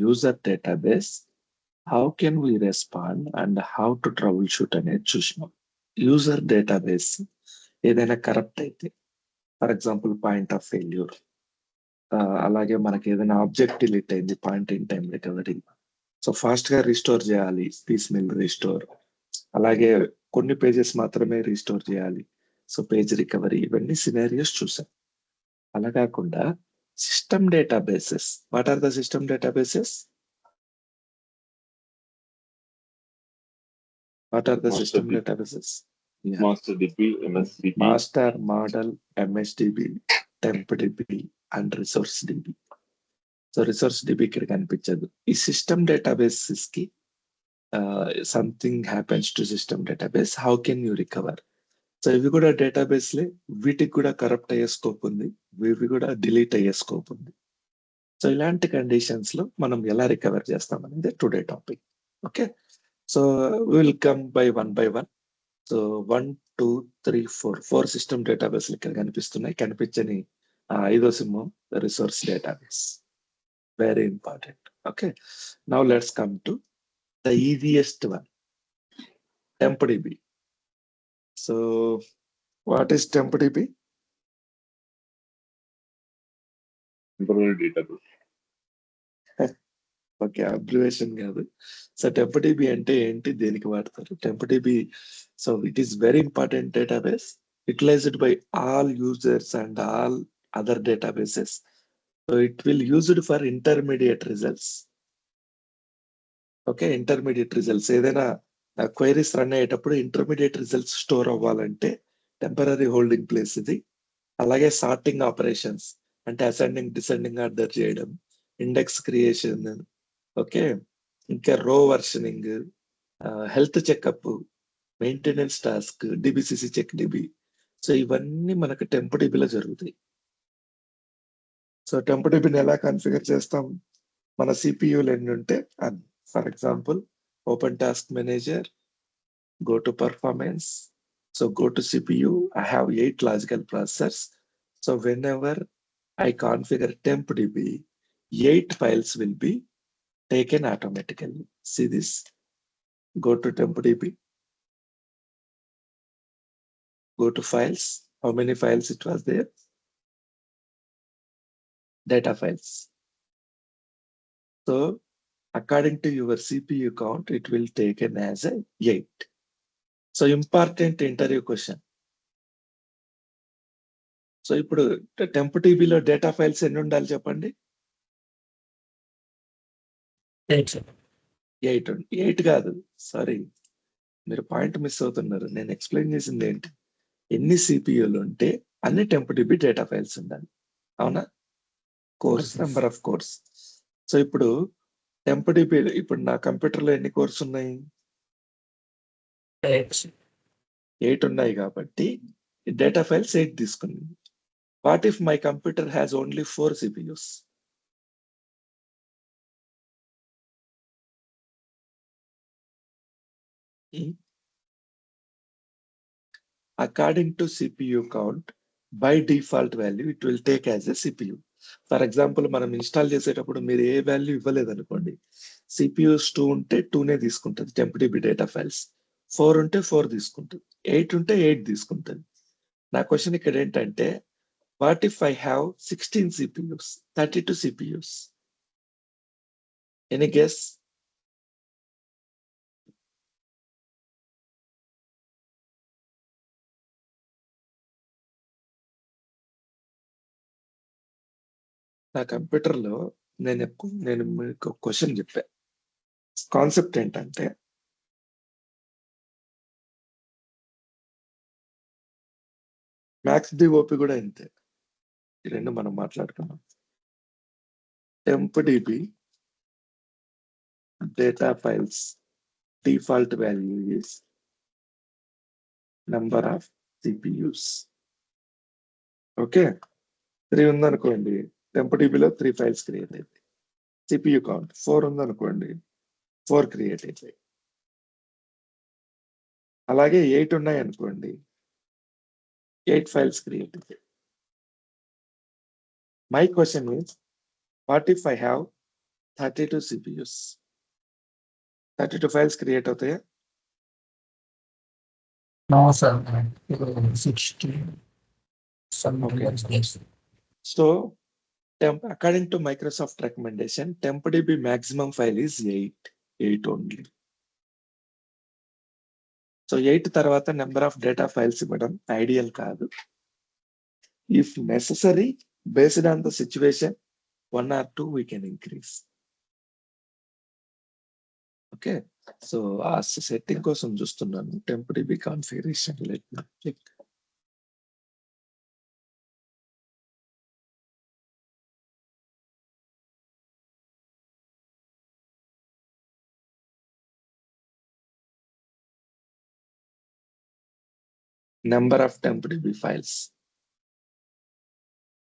user database, how can we respond and how to troubleshoot అనేది చూసినాం. User database ఏదైనా corrupt అయితే, for example point of failure, అలాగే మనకి ఏదైనా ఆబ్జెక్ట్ డిలీట్ అయింది, point in time recovery, so fast గా రిస్టోర్ చేయాలి, పీస్ మిల్ రిస్టోర్, అలాగే కొన్ని పేజెస్ మాత్రమే రిస్టోర్ చేయాలి, సో పేజ్ రికవరీ, ఇవన్నీ సినారియోస్ చూసాం. అలా కాకుండా system databases, what are the system databases? What are the system databases? Yeah. MasterDB, MSDB. Master, Model, MSDB, TempDB, and ResourceDB. So ResourceDB ఇక్కడ కనిపించదు. ఈ సిస్టమ్ డేటాబేసెస్ కి something happens to system database, how can you recover? So ఇవి కూడా డేటాబేస్లే, వీటికి కూడా corrupt అయ్యే scope ఉంది, ఇవి కూడా డిలీట్ అయ్యే స్కోప్ ఉంది. సో ఇలాంటి కండిషన్స్ లో మనం ఎలా రికవర్ చేస్తాం అనేది today topic. Okay, so will come by one. So 1, 2, 3, 4 system డేటాబేస్లు ఇక్కడ కనిపిస్తున్నాయి. కనిపించని ఐదో సింహం resource database, very important. Okay, now let's come to the easiest one, TempDB. So what is TempDB? Temporary database. Okay, abbreviation కాదు. So TempDB అంటే ఏంటి, దేనికి వాడతారు? TempDB, so it is very important database, utilized by all users and all other databases. So it will used for intermediate results. Okay, intermediate results, ఏదైనా queries run అయ్యేటప్పుడు intermediate results store అవ్వాలంటే temporary holding place ఇది. అలాగే sorting operations అంటే ascending descending order చేయడం, index creation, okay, ఇంకా row versioning, health checkup, maintenance task, DBCC check DB. So ఇవన్నీ మనకు TempDBలో జరుగుతాయి. సో TempDBని ఎలా కన్ఫిగర్ చేస్తాం? మన సిపియూలు ఎన్ని ఉంటే అన్ని. For example open task manager, go to performance, so go to CPU, I have 8 logical processors. So whenever I configure TempDB, 8 files will be taken automatically. See this, go to TempDB, go to files, how many files it was there? Data files. So according to your CPU count, it will taken as a 8. So important interview question. So ఇప్పుడు TempDBలో data files ఎన్ని ఉండాలి చెప్పండి? 8 కాదు, sorry, మీరు point miss అవుతున్నారు. నేను explain చేసింది ఏంటి, ఎన్ని సిపియూలు ఉంటే అన్ని TempDB డేటా ఫైల్స్ ఉండాలి, అవునా? Course, number of course. So ఇప్పుడు TempDB, ఇప్పుడు నా కంప్యూటర్లో ఎన్ని కోర్స్ ఉన్నాయి? 8 ఉన్నాయి కాబట్టి డేటా ఫైల్స్ 8 తీసుకుంది. What if my computer has only 4 CPUs? According to CPU count, by default value, it will take as a CPU. For example మనం ఇన్స్టాల్ చేసేటప్పుడు మీరు ఏ వాల్యూ ఇవ్వలేదు అనుకోండి, సిపియూస్ 2 ఉంటే 2నే తీసుకుంటుంది TempDB డేటా ఫైల్స్, 4 ఉంటే 4 తీసుకుంటుంది, 8 ఉంటే 8 తీసుకుంటుంది. నా క్వశ్చన్ ఇక్కడ ఏంటంటే, what if I have 16 CPUs, 32 CPUs? Any guess? నా కంప్యూటర్లో నేను మీకు క్వశ్చన్ చెప్పా. కాన్సెప్ట్ ఏంటంటే, మ్యాక్స్ డిఓపి కూడా ఇంతే. ఈ రెండు మనం మాట్లాడుకున్నాం. TempDB data files default value is number of CPUs. Okay, 3 ఉందనుకోండి, TempDBలో 3 ఫైల్స్ క్రియేట్ అవుతాయి. సిపియూ కౌంట్ 4 ఉందనుకోండి, 4 క్రియేట్ అవుతాయి. అలాగే 8 ఉన్నాయి అనుకోండి, 8 ఫైల్స్ క్రియేట్ అవుతాయి. My question is, what if I have 32 CPUs. 32 files create అవుతాయా? No, sir. 60. Some Okay. numbers, yes. So according to Microsoft recommendation, TempDB maximum file is 8 only. So 8 తర్వాత number of data files ఇవ్వడం ideal కాదు. If necessary based on the situation 1 or 2 we can increase. Okay, so ఆ setting కోసం చూస్తున్నాను. TempDB configuration, let me click. Number of TempDB files.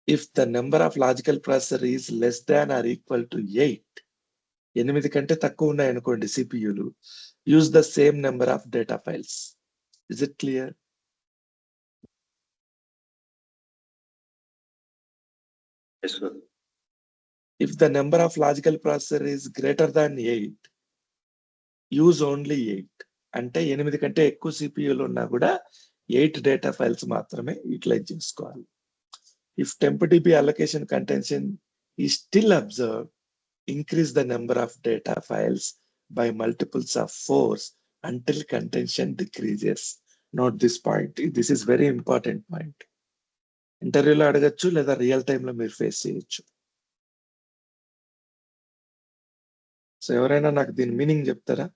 If the number of logical processor is less than or equal to 8, 8 కంటే తక్కువ ఉన్నాయనుకోండి సిపియులు, use the same number of data files. Is it clear? Yes, sir. If the number of logical processor is greater than 8, use only 8. అంటే 8 కంటే ఎక్కువ సిపియులు ఉన్నా కూడా 8 data files మాత్రమే యూటిలైజ్ చేసుకోవాలి. If TempDB allocation contention is still observed, increase the number of data files by multiples of 4 until contention decreases. Note this point. This is very important point. ఇంటర్వ్యూలో అడగచ్చు లేదా రియల్ టైమ్ లో మీరు face చేయొచ్చు. So ఎవరైనా నాకు దీని meaning చెప్తారా?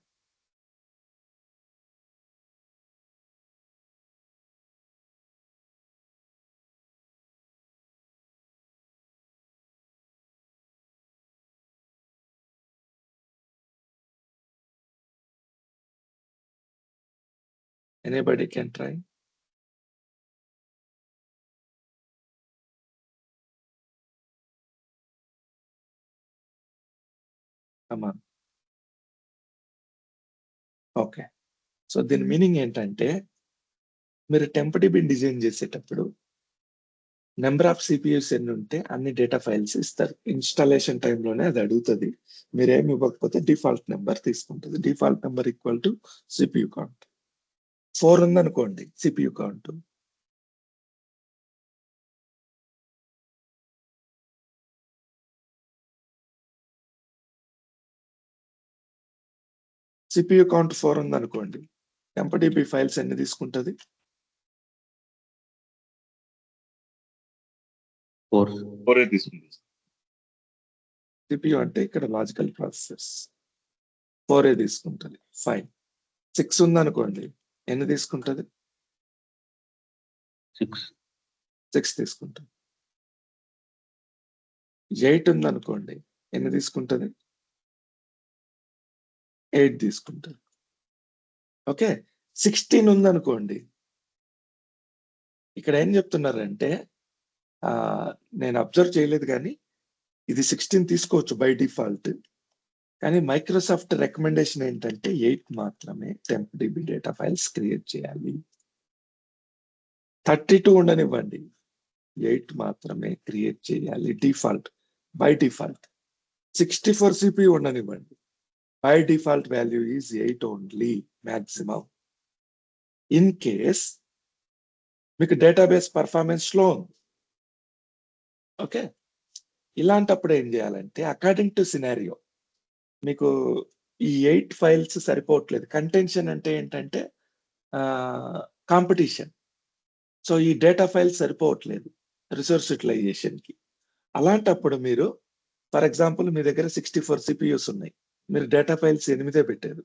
Anybody can try. Come on. Okay, so దీని మీనింగ్ ఏంటంటే మీరు TempDB డిజైన్ చేసేటప్పుడు నెంబర్ ఆఫ్ సిపియూస్ ఎన్ని ఉంటే అన్ని డేటా ఫైల్స్ ఇస్తారు. ఇన్స్టాలేషన్ టైంలోనే అది అడుగుతుంది. మీరేమి ఇవ్వకపోతే డిఫాల్ట్ నెంబర్ తీసుకుంటుంది. Default number equal to CPU count. 4 ఉందనుకోండి సిపియు కౌంట్, సిపియు కౌంట్ 4 ఉందనుకోండి, TempDB ఫైల్స్ ఎన్ని తీసుకుంటది? 4 తీసుకుంది. సిపియు అంటే ఇక్కడ లాజికల్ ప్రాసెసర్స్ 4 తీసుకుంటది. ఫైన్. 6 ఉందనుకోండి, ఎన్ని తీసుకుంటది? 6 తీసుకుంటది. 8 ఉందనుకోండి, ఎన్ని తీసుకుంటది? 8 తీసుకుంటది. ఓకే, 16 ఉందనుకోండి, ఇక్కడ ఏం చెప్తున్నారంటే నేను అబ్జర్వ్ చేయలేదు కానీ ఇది 16 తీసుకోవచ్చు బై డిఫాల్ట్. కానీ మైక్రోసాఫ్ట్ రికమెండేషన్ ఏంటంటే 8 మాత్రమే TempDB డేటా ఫైల్స్ క్రియేట్ చేయాలి. 32 ఉండనివ్వండి, 8 మాత్రమే క్రియేట్ చేయాలి డిఫాల్ట్, బై డిఫాల్ట్. 64 CPU ఉండనివ్వండి, by default value is 8 only maximum. In case మీకు డేటాబేస్ పర్ఫార్మెన్స్ స్లో ఉంది, ఓకే, ఇలాంటప్పుడు ఏం చేయాలంటే అకార్డింగ్ టు సినారియో మీకు ఈ 8 ఫైల్స్ సరిపోవట్లేదు. కంటెన్షన్ అంటే ఏంటంటే కాంపిటీషన్. సో ఈ డేటా ఫైల్స్ సరిపోవట్లేదు రిసోర్స్ యూటిలైజేషన్ కి. అలాంటప్పుడు మీరు ఫర్ ఎగ్జాంపుల్ మీ దగ్గర 64 సిపియూస్ ఉన్నాయి, మీరు డేటా ఫైల్స్ 8 పెట్టారు,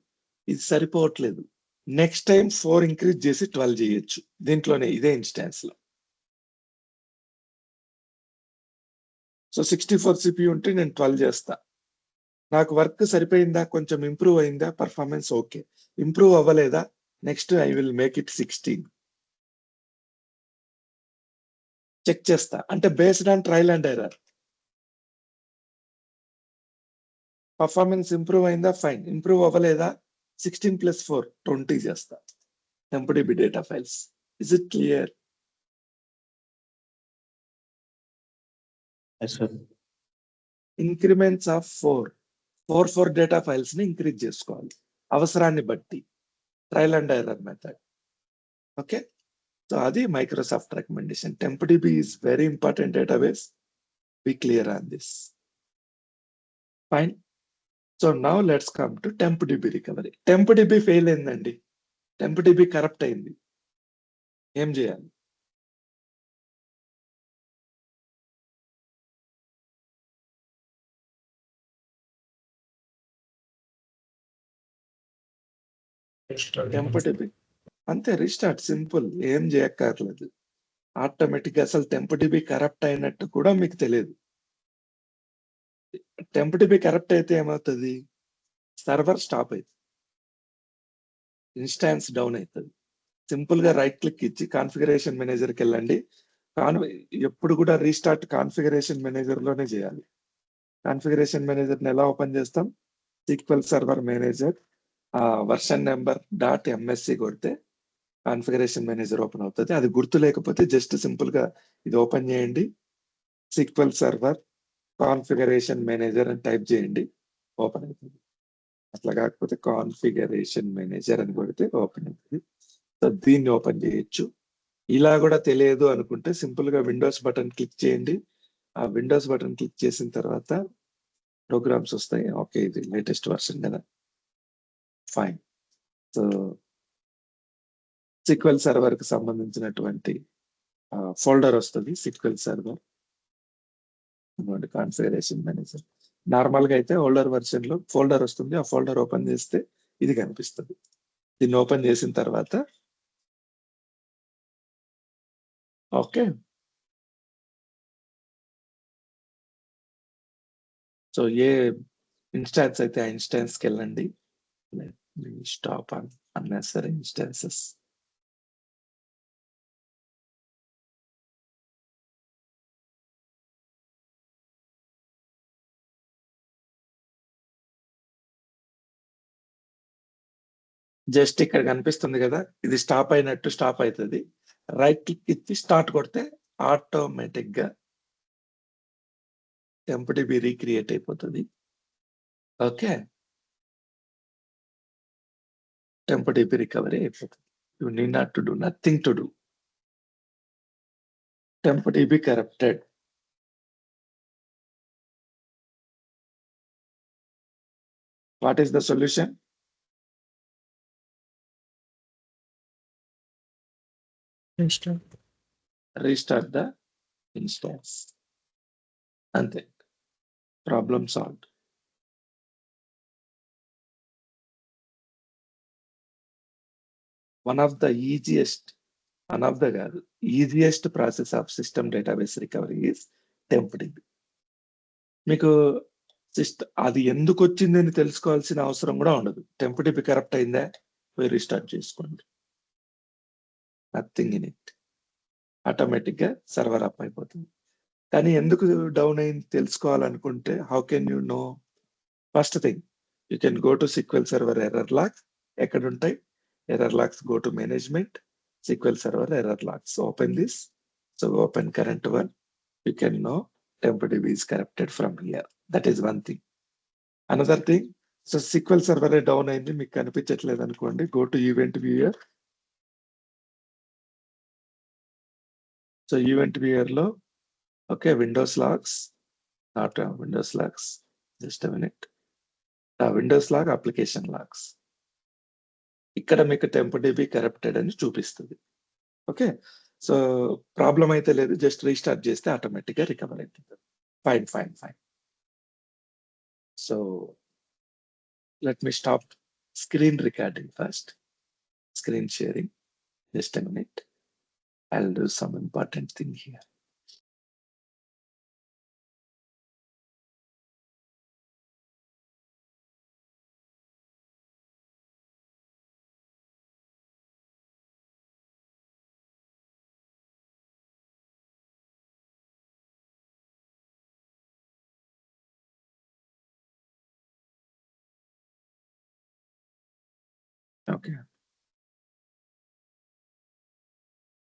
ఇది సరిపోవట్లేదు. నెక్స్ట్ టైం 4 ఇంక్రీజ్ చేసి 12 చేయొచ్చు దీంట్లోనే, ఇదే ఇన్స్టాన్స్ లో. సో 64 సిపియూ ఉంటే నేను 12 చేస్తా. నాకు వర్క్ సరిపోయిందా, కొంచెం ఇంప్రూవ్ అయిందా, పర్ఫార్మెన్స్ ఓకే. ఇంప్రూవ్ అవ్వలేదా, next I will make it 16. Check చేస్తా, అంటే based on trial and error. Performance improve అయిందా, ఫైన్. ఇంప్రూవ్ అవ్వలేదా, 16 + 4 20 చేస్తా TempDB data files. Is it clear? Yes, sir. Increments of 4 4 data files ని increase చేసుకోవాలి అవసరాన్ని బట్టి, trial and error method. Okay, so అది Microsoft recommendation. TempDB is very important database. Be clear on this. Fine. So now let's come to TempDB recovery. TempDB fail అయిందండి, TempDB corrupt అయింది, ఏం చేయాలి? TempDB అంతే, restart, simple, ఏం చేయక్కర్లేదు. Automatic గా అసలు TempDB కరప్ట్ అయినట్టు కూడా మీకు తెలియదు. TempDB కరప్ట్ అయితే ఏమవుతుంది? సర్వర్ స్టాప్ అవుతుంది, ఇన్స్టాన్స్ డౌన్ అవుతుంది. సింపుల్ గా రైట్ క్లిక్ ఇచ్చి కాన్ఫిగరేషన్ మేనేజర్కి వెళ్ళండి. ఎప్పుడు కూడా రీస్టార్ట్ కాన్ఫిగరేషన్ మేనేజర్ లోనే చేయాలి. కాన్ఫిగరేషన్ మేనేజర్ ని ఎలా ఓపెన్ చేస్తాం? SQL server manager version number .msc కొడితే కాన్ఫిగరేషన్ మేనేజర్ ఓపెన్ అవుతుంది. అది గుర్తు లేకపోతే జస్ట్ సింపుల్ గా ఇది ఓపెన్ చేయండి, SQL సర్వర్ కాన్ఫిగరేషన్ మేనేజర్ అని టైప్ చేయండి, ఓపెన్ అవుతుంది. అట్లా కాకపోతే కాన్ఫిగరేషన్ మేనేజర్ అని కొడితే ఓపెన్ అవుతుంది. సో దీన్ని ఓపెన్ చేయొచ్చు. ఇలా కూడా తెలియదు అనుకుంటే సింపుల్ గా విండోస్ బటన్ క్లిక్ చేయండి. ఆ విండోస్ బటన్ క్లిక్ చేసిన తర్వాత ప్రోగ్రామ్స్ వస్తాయి. ఓకే, ఇది లేటెస్ట్ వర్షన్ కదా, ఫైన్. సో SQL సర్వర్ కి సంబంధించినటువంటి ఫోల్డర్ వస్తుంది, SQL server configuration manager. Normal గా అయితే ఓల్డర్ వర్షన్ లో ఫోల్డర్ వస్తుంది, ఆ ఫోల్డర్ ఓపెన్ చేస్తే ఇది కనిపిస్తుంది. దీన్ని ఓపెన్ చేసిన తర్వాత ఓకే, సో ఏ ఇన్స్టాన్స్ అయితే ఆ ఇన్స్టాన్స్ కి వెళ్ళండి. Stop on unnecessary instances. Just ఇక్కడ కనిపిస్తుంది కదా, ఇది స్టాప్ అయినట్టు స్టాప్ అవుతుంది. రైట్ క్లిక్ ఇచ్చి స్టార్ట్ కొడితే ఆటోమేటిక్ గా TempDB రీక్రియేట్ అయిపోతుంది. ఓకే, TempDB రికవరీ అయిపోతుంది. You need not to do nothing to do. TempDB corrupted. What is the solution? Restart the instance. అంతే, problem solved. One of the easiest process of system database recovery is TempDB. మీకు అది ఎందుకు వచ్చిందని తెలుసుకోవాల్సిన అవసరం కూడా ఉండదు. TempDB కరప్ట్ అయిందా, పోయి రీస్టార్ట్ చేసుకోండి, నథింగ్ ఇన్ ఇట్, ఆటోమేటిక్ గా సర్వర్ అప్ అయిపోతుంది. కానీ ఎందుకు డౌన్ అయింది తెలుసుకోవాలనుకుంటే how can you know? First thing, you can go to SQL server error logs. ఎక్కడ ఉంటాయి error logs? Go to management, SQL server error logs, open this. So open current one, you can know TempDB is corrupted from here. That is one thing. Another thing, so SQL server down అయింది మీకు కనిపించట్లేదు అనుకోండి, go to event viewer. So event viewer లో okay, Windows logs, not Windows logs, just minute, Windows log application logs. ఇక్కడ మీకు TempDB corrupted అని చూపిస్తుంది. Okay, so problem అయితే లేదు, జస్ట్ రీస్టార్ట్ చేస్తే ఆటోమేటిక్ గా రికవర్ అవుతుంది. Fine fine fine. So let me stop screen recording first, screen sharing, just a minute. I'll do some important thing here. Okay.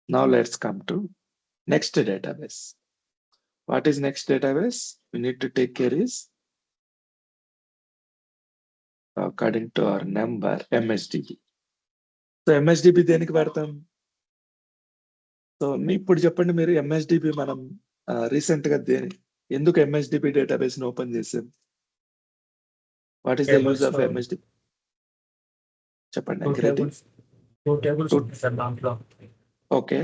Now let's come to next database. What is next database? We need to take care is according to our number MSDB. So MSDB దేనికి వాడతాం? So ఇప్పుడు చెప్పండి మీరు, ఎంఎస్డిబి మనం recent గా ఎందుకు MSDB database ని open చేసాం? What is the use of MSDB? చెప్పండి. టూ టేబుల్స్ ఉంటాయి సార్ దాంట్లో. ఓకే,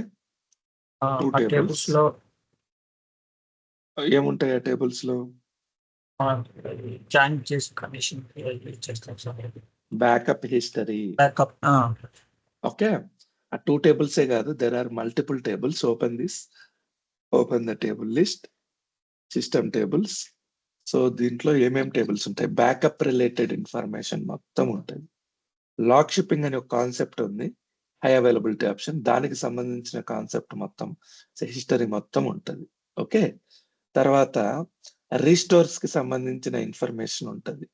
ఆ 2 tables. టేబుల్స్ లో ఏముంటాయి ఆ టేబుల్స్ లో? జాయిన్ చేసి కండిషన్ చేస్తాం sir. Backup history. Backup. Okay, ఆ 2 tables కాదు, there are multiple tables. Open the table list, system tables. So దీంట్లో ఏమేం టేబుల్స్ ఉంటాయి? బ్యాకప్ రిలేటెడ్ ఇన్ఫర్మేషన్ మొత్తం ఉంటుంది. లాక్ షిప్పింగ్ అనే ఒక కాన్సెప్ట్ ఉంది, హై అవైలబిలిటీ ఆప్షన్. దానికి సంబంధించిన కాన్సెప్ట్ మొత్తం, హిస్టరీ మొత్తం ఉంటుంది. ఓకే, తర్వాత రీస్టోర్స్ కి సంబంధించిన ఇన్ఫర్మేషన్ ఉంటుంది.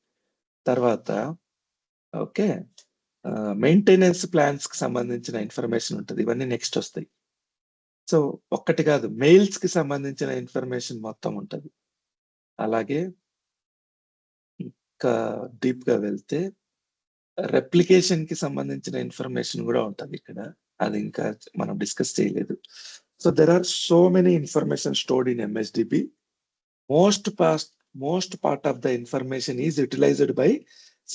తర్వాత ఓకే, మెయింటెనెన్స్ ప్లాన్స్ కి సంబంధించిన ఇన్ఫర్మేషన్ ఉంటుంది. ఇవన్నీ నెక్స్ట్ వస్తాయి. సో ఒక్కటి కాదు, మెయిల్స్ కి సంబంధించిన ఇన్ఫర్మేషన్ మొత్తం ఉంటుంది. అలాగే ఇంకా డీప్ గా వెళ్తే రెప్లికేషన్ కి సంబంధించిన ఇన్ఫర్మేషన్ కూడా ఉంటుంది ఇక్కడ. అది ఇంకా మనం డిస్కస్ చేయలేదు. So there are so many information stored in MSDB. most part of the information is utilized by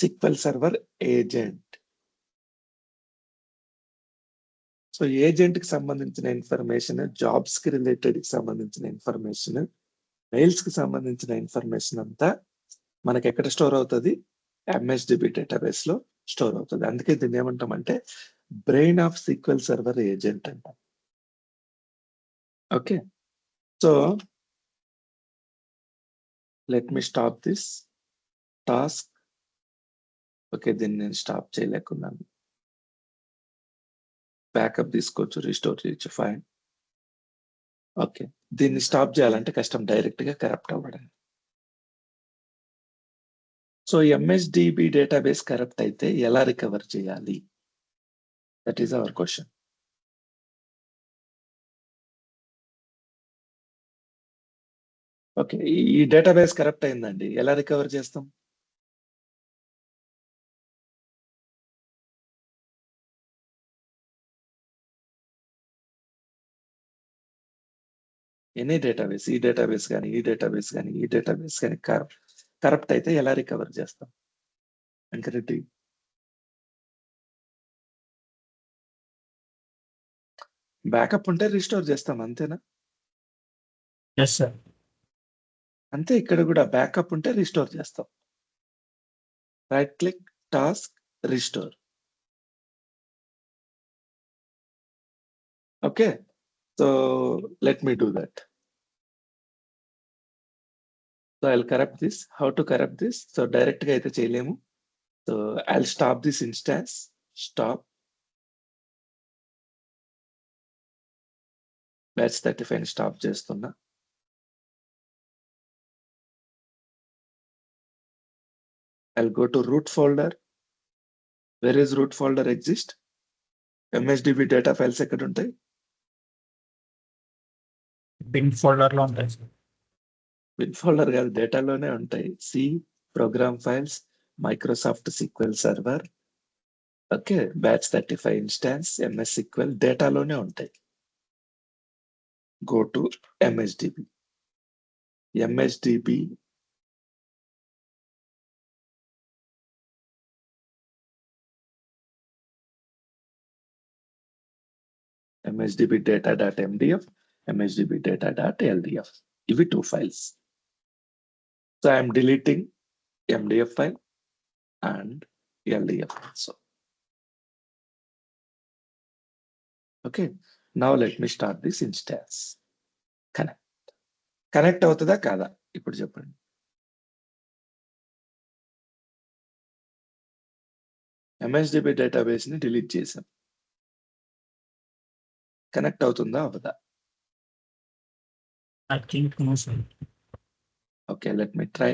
SQL Server agent. So agent కి సంబంధించిన ఇన్ఫర్మేషన్, జాబ్స్ కి రిలేటెడ్ కి సంబంధించిన ఇన్ఫర్మేషన్, మెయిల్స్ కి సంబంధించిన ఇన్ఫర్మేషన్ అంతా మనకి ఎక్కడ స్టోర్ అవుతుంది? ఎంఎస్డిబి డేటాబేస్ లో స్టోర్ అవుతుంది. అందుకే దీన్ని ఏమంటామంటే brain of SQL Server agent అంటాం. Okay, so let me stop this task. Okay, దీన్ని నేను స్టాప్ చేయలేకున్నాను. బ్యాకప్ తీసుకోవచ్చు, రిస్టోర్ చేయొచ్చు, ఫైన్. ఓకే, దీన్ని స్టాప్ చేయాలంటే కష్టం, డైరెక్ట్ గా కరప్ట్ అవ్వడం. సో ఎంఎస్డిబి డేటాబేస్ కరప్ట్ అయితే ఎలా రికవర్ చేయాలి? That is our question. Okay, ఈ డేటాబేస్ కరప్ట్ అయిందండి, ఎలా రికవర్ చేస్తాం? ఎనీ డేటాబేస్, ఈ డేటాబేస్ కానీ ఈ డేటాబేస్ కానీ ఈ డేటాబేస్ కానీ కరప్ట్ అయితే ఎలా రికవర్ చేస్తాం? వెంకరెడ్డి, బ్యాకప్ ఉంటే రిస్టోర్ చేస్తాం, అంతేనా? Yes sir. అంతే, ఇక్కడ కూడా బ్యాకప్ ఉంటే రిస్టోర్ చేస్తాం. Right click, task, restore. Okay, so let me do that. So I'll corrupt this. How to corrupt this? So direct గా అయితే చేయలేము. So I'll stop this instance. Stop. Batch 35 stop చేస్తున్నా. I'll go to root folder. Where is root folder exist? MSDB data files ఎక్కడ ఉంటాయి? Bin folder లో ఉంటాయి sir. Bin folder కాదు, డేటాలోనే ఉంటాయి. C program files, Microsoft SQL server, okay, batch 35 instance, MS SQL డేటాలోనే ఉంటాయి. Go to MSDB. MSDB data.mdf, MSDB data.ldf. ఇవి 2 files. So I am deleting MDF file and LDF also. Okay, now let me start this instance. Connect అవుతుందా కాదా ఇప్పుడు చెప్పండి. MSDB database ని delete చేసాం, connect అవుతుందా అవదా? I think no sir. Okay, let me try.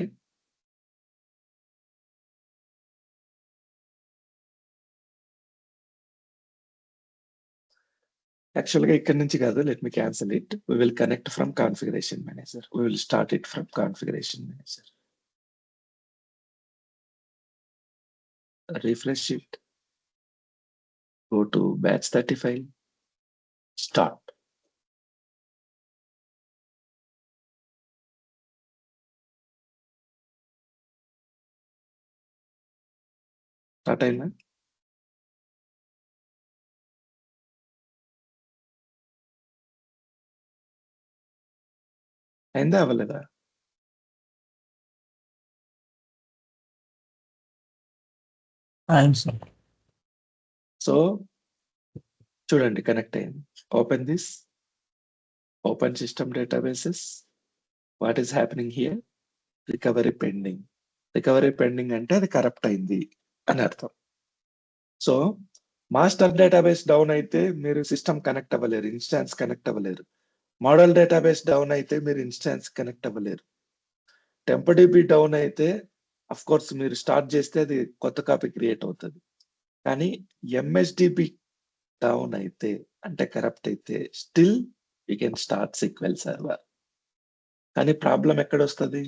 యాక్చువల్గా ఇక్కడ నుంచి కాదు, let me cancel it. We will connect from configuration manager. We will start it from configuration manager. refresh it, go to batch 35, start. Start అయిందా? అయిందా అవ్వలేదా? అయింది sir. So చూడండి connect అయింది. Open this, open system databases. What is happening here? Recovery pending. Recovery pending అంటే అది corrupt అయింది అని అర్థం. సో మాస్టర్ డేటాబేస్ డౌన్ అయితే మీరు సిస్టమ్ కనెక్ట్ అవ్వలేరు, ఇన్స్టాన్స్ కనెక్ట్ అవ్వలేరు. మోడల్ డేటాబేస్ డౌన్ అయితే మీరు ఇన్స్టాన్స్ కనెక్ట్ అవ్వలేరు. టెంపడీబీ డౌన్ అయితే అఫ్ కోర్స్ మీరు స్టార్ట్ చేస్తే అది కొత్త కాపీ క్రియేట్ అవుతుంది. కానీ ఎంఎస్డిబి డౌన్ అయితే అంటే కరప్ట్ అయితే still you can start sequel server. కానీ ప్రాబ్లం ఎక్కడ వస్తుంది?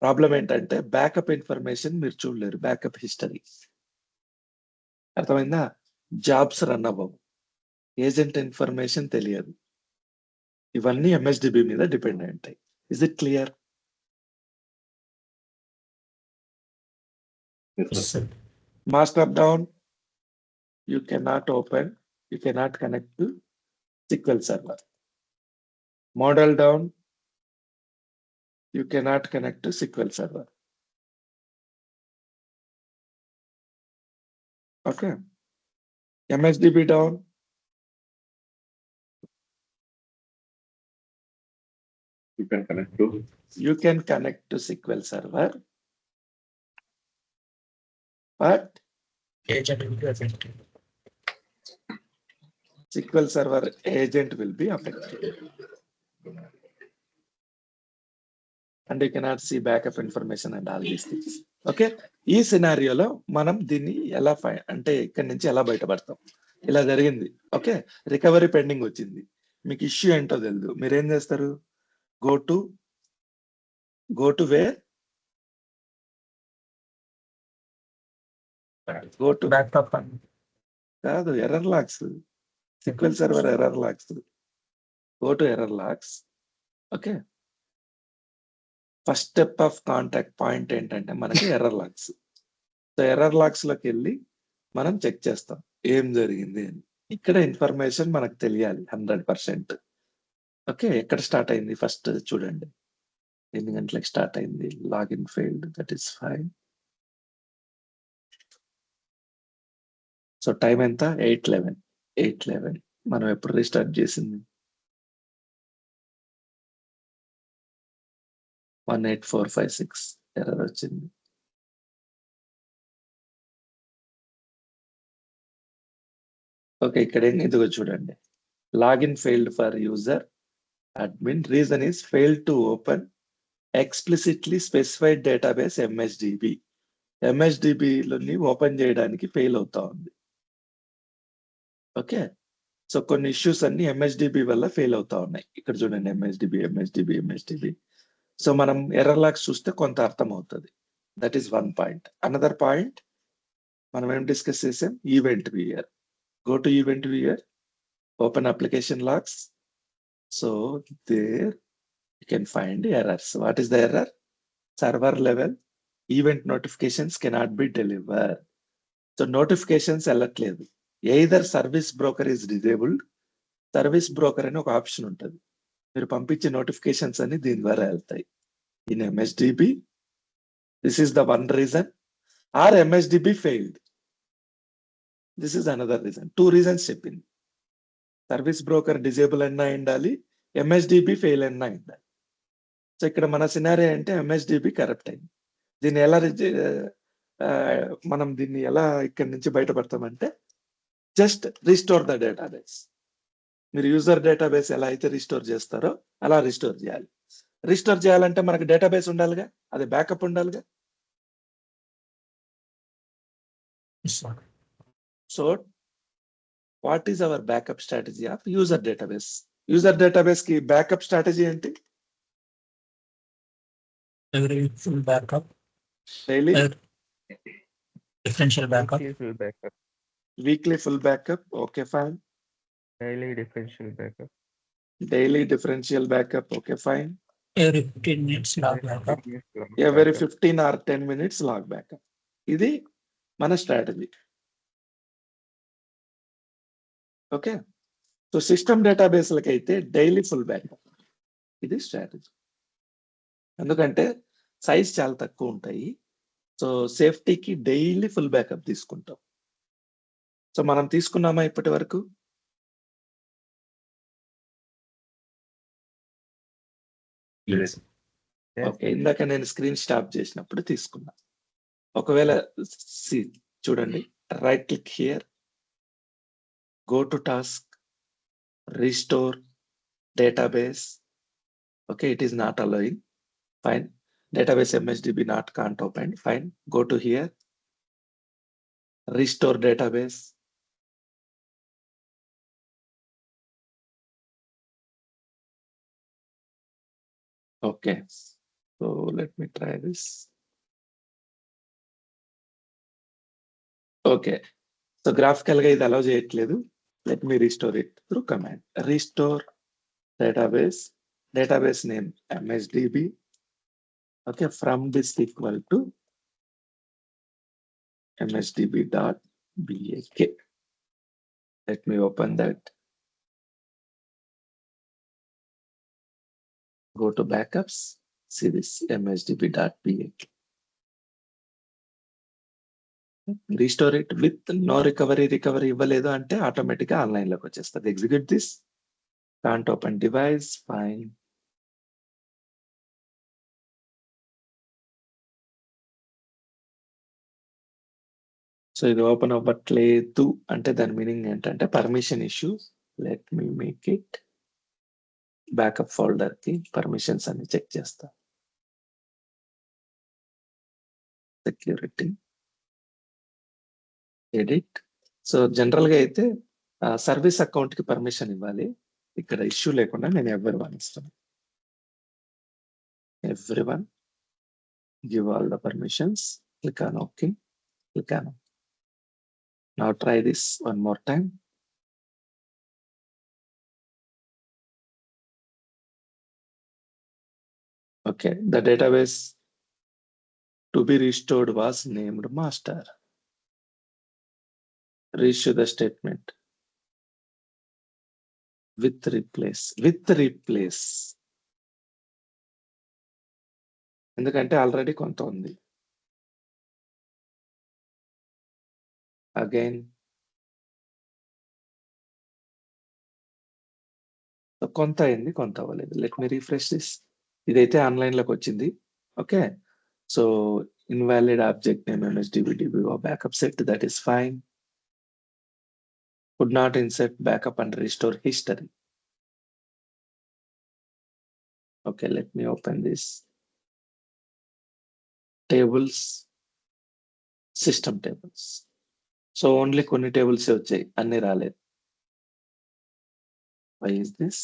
ప్రాబ్లం ఏంటంటే బ్యాకప్ ఇన్ఫర్మేషన్ మీరు చూడలేరు, బ్యాకప్ హిస్టరీ. అర్థమైందా? జాబ్స్ రన్ అవ్వవు, ఏజెంట్ ఇన్ఫర్మేషన్ తెలియదు. ఇవన్నీ ఎంఎస్డిబి మీద డిపెండ్ అయి ఉంటాయి. Is it clear? Yes, sir. Master down, you cannot open, you cannot connect to SQL Server. Model down, you cannot connect to SQL Server. Okay. MSDB down, You can connect to. you can connect to SQL Server, but Agent will be affected. SQL Server agent will be affected. And you cannot see backup information and all these things. Okay. ఈ సినారియోలో మనం దీన్ని ఎలా అంటే ఇక్కడి నుంచి ఎలా బయటపడతాం? ఇలా జరిగింది. ఓకే, రికవరీ పెండింగ్ వచ్చింది, మీకు ఇష్యూ ఏంటో తెలియదు, మీరేం చేస్తారు? Go to where? Go to Backup and కాదు, error logs, SQL server error logs. Go to error logs. Okay, first step of contact point ఏంటంటే మనకి error logs. So error logs లోకి వెళ్ళి మనం చెక్ చేస్తాం ఏం జరిగింది అని. ఇక్కడ ఇన్ఫర్మేషన్ మనకు తెలియాలి 100%. ఓకే, ఎక్కడ స్టార్ట్ అయింది ఫస్ట్ చూడండి. ఎన్ని గంటలకు స్టార్ట్ అయింది? Login failed, that is fine. So time ఎంత? 8:11. మనం ఎప్పుడు రీస్టార్ట్ చేసింది? 18456 ఎర్రర్ వచ్చింది. ఓకే, ఇక్కడ ఇదిగో చూడండి, login failed for user admin. Reason is failed to open explicitly specified database MSDB. ఎంఎస్డిబిలోని ఓపెన్ చేయడానికి ఫెయిల్ అవుతా ఉంది. ఓకే, సో కొన్ని ఇష్యూస్ అన్ని ఎంఎస్డిబి వల్ల ఫెయిల్ అవుతా ఉన్నాయి. ఇక్కడ చూడండి, ఎంఎస్డిబి. సో మనం ఎర్రర్ లాగ్స్ చూస్తే కొంత అర్థం అవుతుంది. That is one point. Another point మనం ఏం డిస్కస్ చేసాం? Event viewer. Go to event viewer, open application logs. So there you can find errors. What is the error? Server level event notifications cannot be deliver. So notifications వెళ్ళట్లేదు. Either service broker is disabled, service broker అని ఒక option ఉంటుంది, మీరు పంపించే notifications అన్ని దీని ద్వారా వెళ్తాయి. In MSDB this is the one reason. Or MSDB failed, this is another reason. 2 reasons చెప్పింది. సర్వీస్ బ్రోకర్ డిజేబుల్ అన్నా ఉండాలి, ఎంఎస్డిబి ఫెయిల్ అన్నా ఉండాలి. సో ఇక్కడ మన సినారియో అంటే ఎంఎస్డిబి కరప్ట్ అయింది. దీన్ని ఎలా మనం దీన్ని ఎలా ఇక్కడి నుంచి బయటపడతామంటే జస్ట్ రిస్టోర్ ద డేటాబేస్. మీరు యూజర్ డేటాబేస్ ఎలా అయితే రిస్టోర్ చేస్తారో అలా రిస్టోర్ చేయాలి. రిస్టోర్ చేయాలంటే మనకు డేటాబేస్ ఉండాలిగా, అది బ్యాకప్ ఉండాలిగా. yes, sir. So what is hour backup strategy of user database? User database కి బ్యాకప్ స్ట్రాటజీ ఏంటి? Every full backup Daily, Differential backup. Weekly full backup. weekly full backup. Okay, fine. Daily differential backup. Daily differential backup. Okay, fine. Every 15 minutes log backup. Every 15 or 10 minutes log backup. ఇది మన strategy. Okay, so system డేటాబేస్లకి అయితే daily full backup ఇది strategy. ఎందుకంటే size చాలా తక్కువ ఉంటాయి. So సేఫ్టీకి daily full backup తీసుకుంటాం. సో మనం తీసుకున్నామా ఇప్పటి వరకు? ఓకే, ఇందాక నేను స్క్రీన్ స్టాప్ చేసినప్పుడు తీసుకున్నా. ఒకవేళ చూడండి, right click here, go to task, restore database. Okay, it is not allowing. Fine. Database MSDB can't open. Fine. Go to here. Restore database. Okay. So let me try this. Okay. So graphical ga ఇది allow చేయట్లేదు. Let me restore it through command. Restore database. Database name MSDB. Okay, from this equal to msdb.bak. Let me open that. Go to backups. See this msdb.bak. Restore it with no recovery ఇవ్వలేదు అంటే automatic గా online లోకి వచ్చేస్తుంది. Execute this. Can't open device. Fine. So ఇది open అవ్వట్లేదు అంటే దాని meaning ఏంటంటే permission issue. Let me make it. Backup folder కి పర్మిషన్స్ అన్ని చెక్ చేస్తా. Security, edit. సో జనరల్ గా అయితే సర్వీస్ అకౌంట్ కి పర్మిషన్ ఇవ్వాలి. ఇక్కడ ఇష్యూ లేకుండా నేను everyone ఇస్తాను. Everyone, give all the permissions. Click on OK. Click on OK. Now try this one more time. Okay, the database to be restored was named master. Reissue the statement. With replace. ఎందుకంటే already కొంత ఉంది. Again కొంత అయింది, కొంత అవ్వలేదు. Let me refresh this. ఇదైతే online లోకి వచ్చింది. Okay, so invalid object name MSDB backup set, that is fine. Could not insert backup and restore history. Okay, let me open this. Tables, system tables. So only కొన్ని tables వచ్చాయి, అన్ని రాలేదు. Why is this?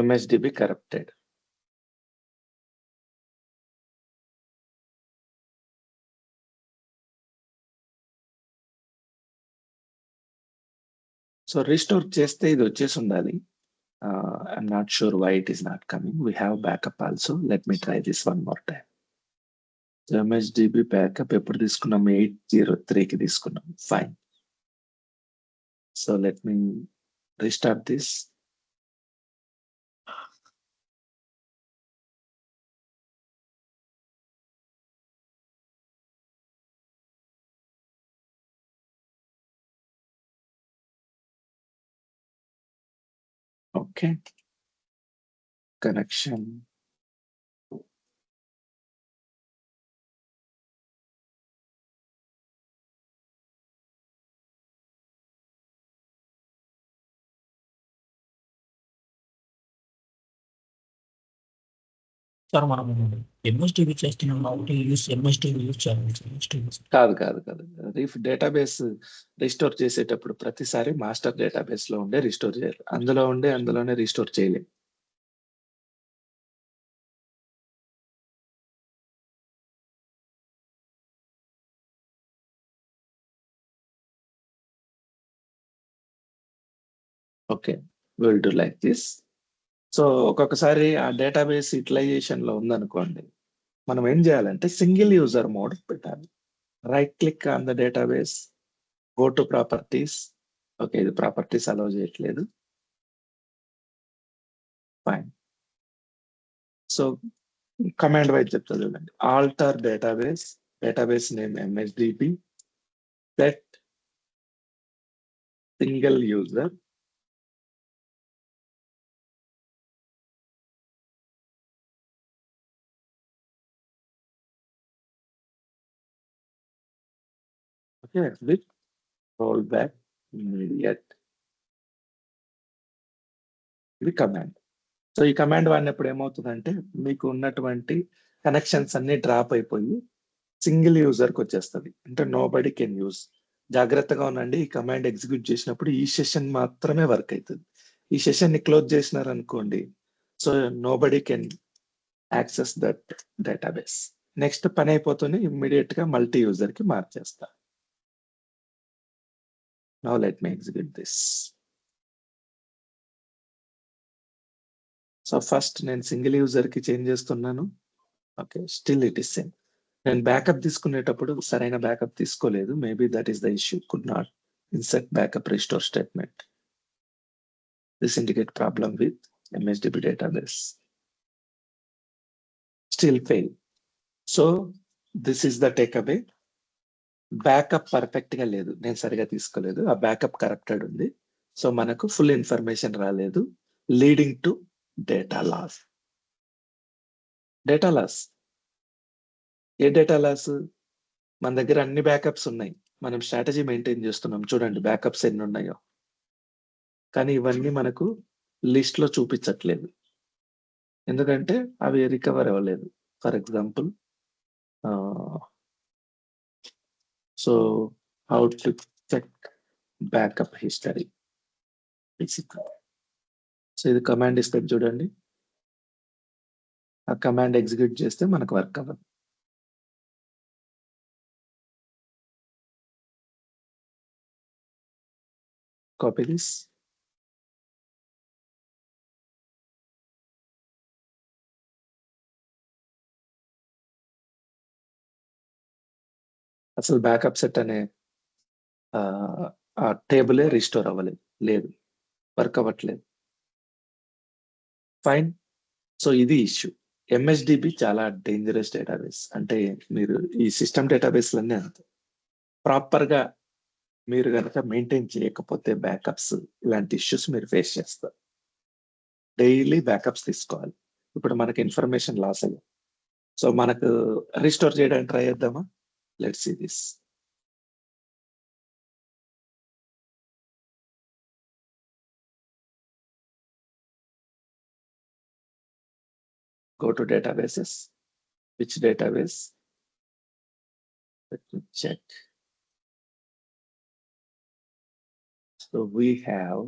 MSDB corrupted. So restore చేస్తే ఇది వచ్చేసి ఉండాలి. I'm not sure why it is not coming. We have backup also. Let me try this one more time. So MSDB backup ఎప్పుడు తీసుకున్నాం? 803 కి తీసుకున్నాం. Fine. So let me restart this. Okay. Connection. Sir మనం MSTV చేస్తున్నాం కాబట్టి MSTV use చేయాలి. MSTV కాదు. Database restore చేసేటప్పుడు ప్రతిసారి మాస్టర్ డేటాబేస్ లో ఉండే రిస్టోర్ చేయాలి. అందులోనే రిస్టోర్ చేయలేం. Okay, will do like this. So ఒక్కొక్కసారి ఆ డేటాబేస్ యూటిలైజేషన్ లో ఉందనుకోండి, మనం ఏం చేయాలంటే సింగిల్ యూజర్ మోడ్ పెట్టాలి. Right click on the database, go to properties. Okay, ఇది ప్రాపర్టీస్ అలౌ చేయట్లేదు. ఫైన్. సో కమాండ్ వైజ్ చెప్తా చూడండి. Alter database name MSDB, set single user, okay, with roll back immediate. ఇది కమాండ్. సో ఈ command వాడినప్పుడు ఏమవుతుందంటే మీకు ఉన్నటువంటి కనెక్షన్స్ అన్ని డ్రాప్ అయిపోయి సింగిల్ యూజర్కి వచ్చేస్తుంది. అంటే నో బడీ కెన్ యూజ్. జాగ్రత్తగా ఉండండి. ఈ కమాండ్ ఎగ్జిక్యూట్ చేసినప్పుడు ఈ సెషన్ మాత్రమే వర్క్ అవుతుంది. ఈ సెషన్ ని క్లోజ్ చేసినారనుకోండి, so nobody can access that database. Next పని అయిపోతుంది, ఇమ్మీడియట్ గా మల్టీ యూజర్ కి మార్చేస్తా. Now let me execute this. So first నేను సింగిల్ యూజర్ కి చేంజ్ చేస్తున్నాను. Okay, still it is same. నేను బ్యాకప్ తీసుకునేటప్పుడు సరైన బ్యాకప్ తీసుకోలేదు. Maybe that is the issue. Could not insert backup restore statement. This indicate problem with MSDB database. Still fail. So this is the takeaway. Backup perfect గా లేదు, నేను సరిగా తీసుకోలేదు. ఆ బ్యాకప్ కరప్టెడ్ ఉంది. సో మనకు ఫుల్ ఇన్ఫర్మేషన్ రాలేదు, leading to data loss. Data loss, ఏ డేటా లాస్? మన దగ్గర అన్ని బ్యాకప్స్ ఉన్నాయి, మనం స్ట్రాటజీ మెయింటైన్ చేస్తున్నాం. చూడండి బ్యాకప్స్ ఎన్ని ఉన్నాయో, కానీ ఇవన్నీ మనకు లిస్ట్ లో చూపించట్లేదు. ఎందుకంటే అవి రికవర్ అవ్వలేదు. For example, so how to check backup history. So ఇది కమాండ్ ఇస్తే చూడండి, ఆ కమాండ్ ఎగ్జిక్యూట్ చేస్తే మనకు వర్క్ అవ్వదు. Copy this. అసలు బ్యాకప్ సెట్ అనే ఆ టేబులే రిస్టోర్ అవ్వలేదు, లేదు, వర్క్ అవ్వట్లేదు. ఫైన్. సో ఇది ఇష్యూ. MSDB చాలా డేంజరస్ డేటాబేస్. అంటే మీరు ఈ సిస్టమ్ డేటాబేస్లన్నీ అంతే, ప్రాపర్ గా మీరు కనుక మెయింటైన్ చేయకపోతే బ్యాకప్స్, ఇలాంటి ఇష్యూస్ మీరు ఫేస్ చేస్తారు. డైలీ బ్యాకప్స్ తీసుకోవాలి. ఇప్పుడు మనకి ఇన్ఫర్మేషన్ లాస్ అయ్యాం, సో మనకు రిస్టోర్ చేయడానికి ట్రై చేద్దామా? Let's see this. Go to databases. Which database? Let me check. So we have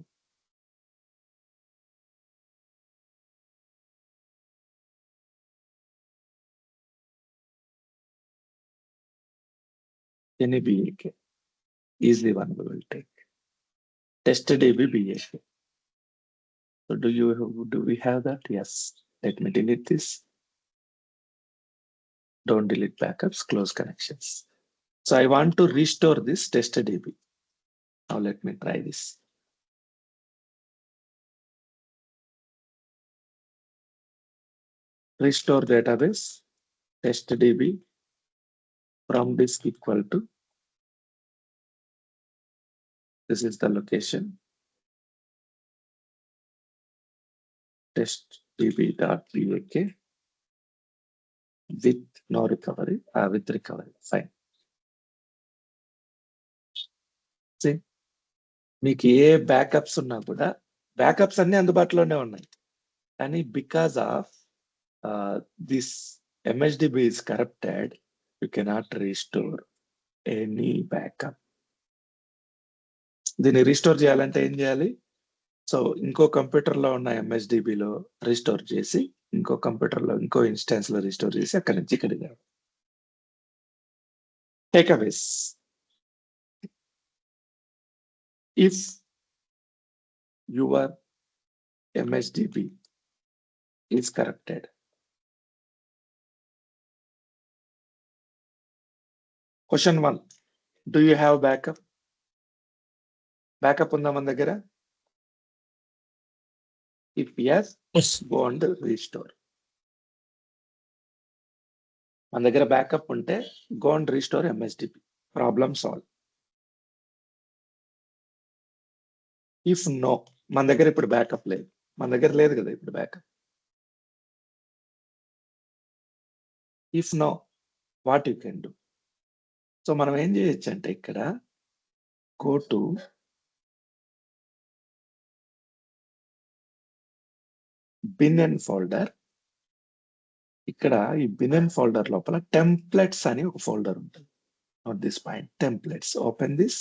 NBAK. Easily one we will take. TestDB BAK. So do we have that? Yes. Let me delete this. Don't delete backups, close connections. So I want to restore this TestDB. Now let me try this. Restore database, TestDB, from disk equal to, this is the location, testdb.bak with no recovery, with recovery. Fine. See, మీకు ఏ backups ఉన్నా కూడా backups అన్ని అందుబాటులోనే ఉన్నాయి, కానీ because of this MSDB is corrupted, you cannot restore any backup. దీన్ని restore చేయాలంటే ఏం చేయాలి? సో ఇంకో కంప్యూటర్లో ఉన్న MSDBలో రీస్టోర్ చేసి ఇంకో కంప్యూటర్లో ఇంకో ఇన్స్టాన్స్లో రీస్టోర్ చేసి అక్కడి నుంచి ఇక్కడికి takeaways. If your MSDB is corrupted, question 1, do you have backup? Backup ఉందా మన దగ్గర? If yes, Yes. go and restore. మన దగ్గర బ్యాకప్ ఉంటే go and restore MSDB. Problem solved. If no, మన దగ్గర ఇప్పుడు బ్యాకప్ లేదు. మన దగ్గర లేదు కదా ఇప్పుడు backup. If no, what you can do? So మనం ఏం చేయొచ్చు అంటే ఇక్కడ go to bin and folder. ఇక్కడ ఈ bin and folder లోపల templates అని ఒక ఫోల్డర్ ఉంటుంది. Not this point, templates. Open this.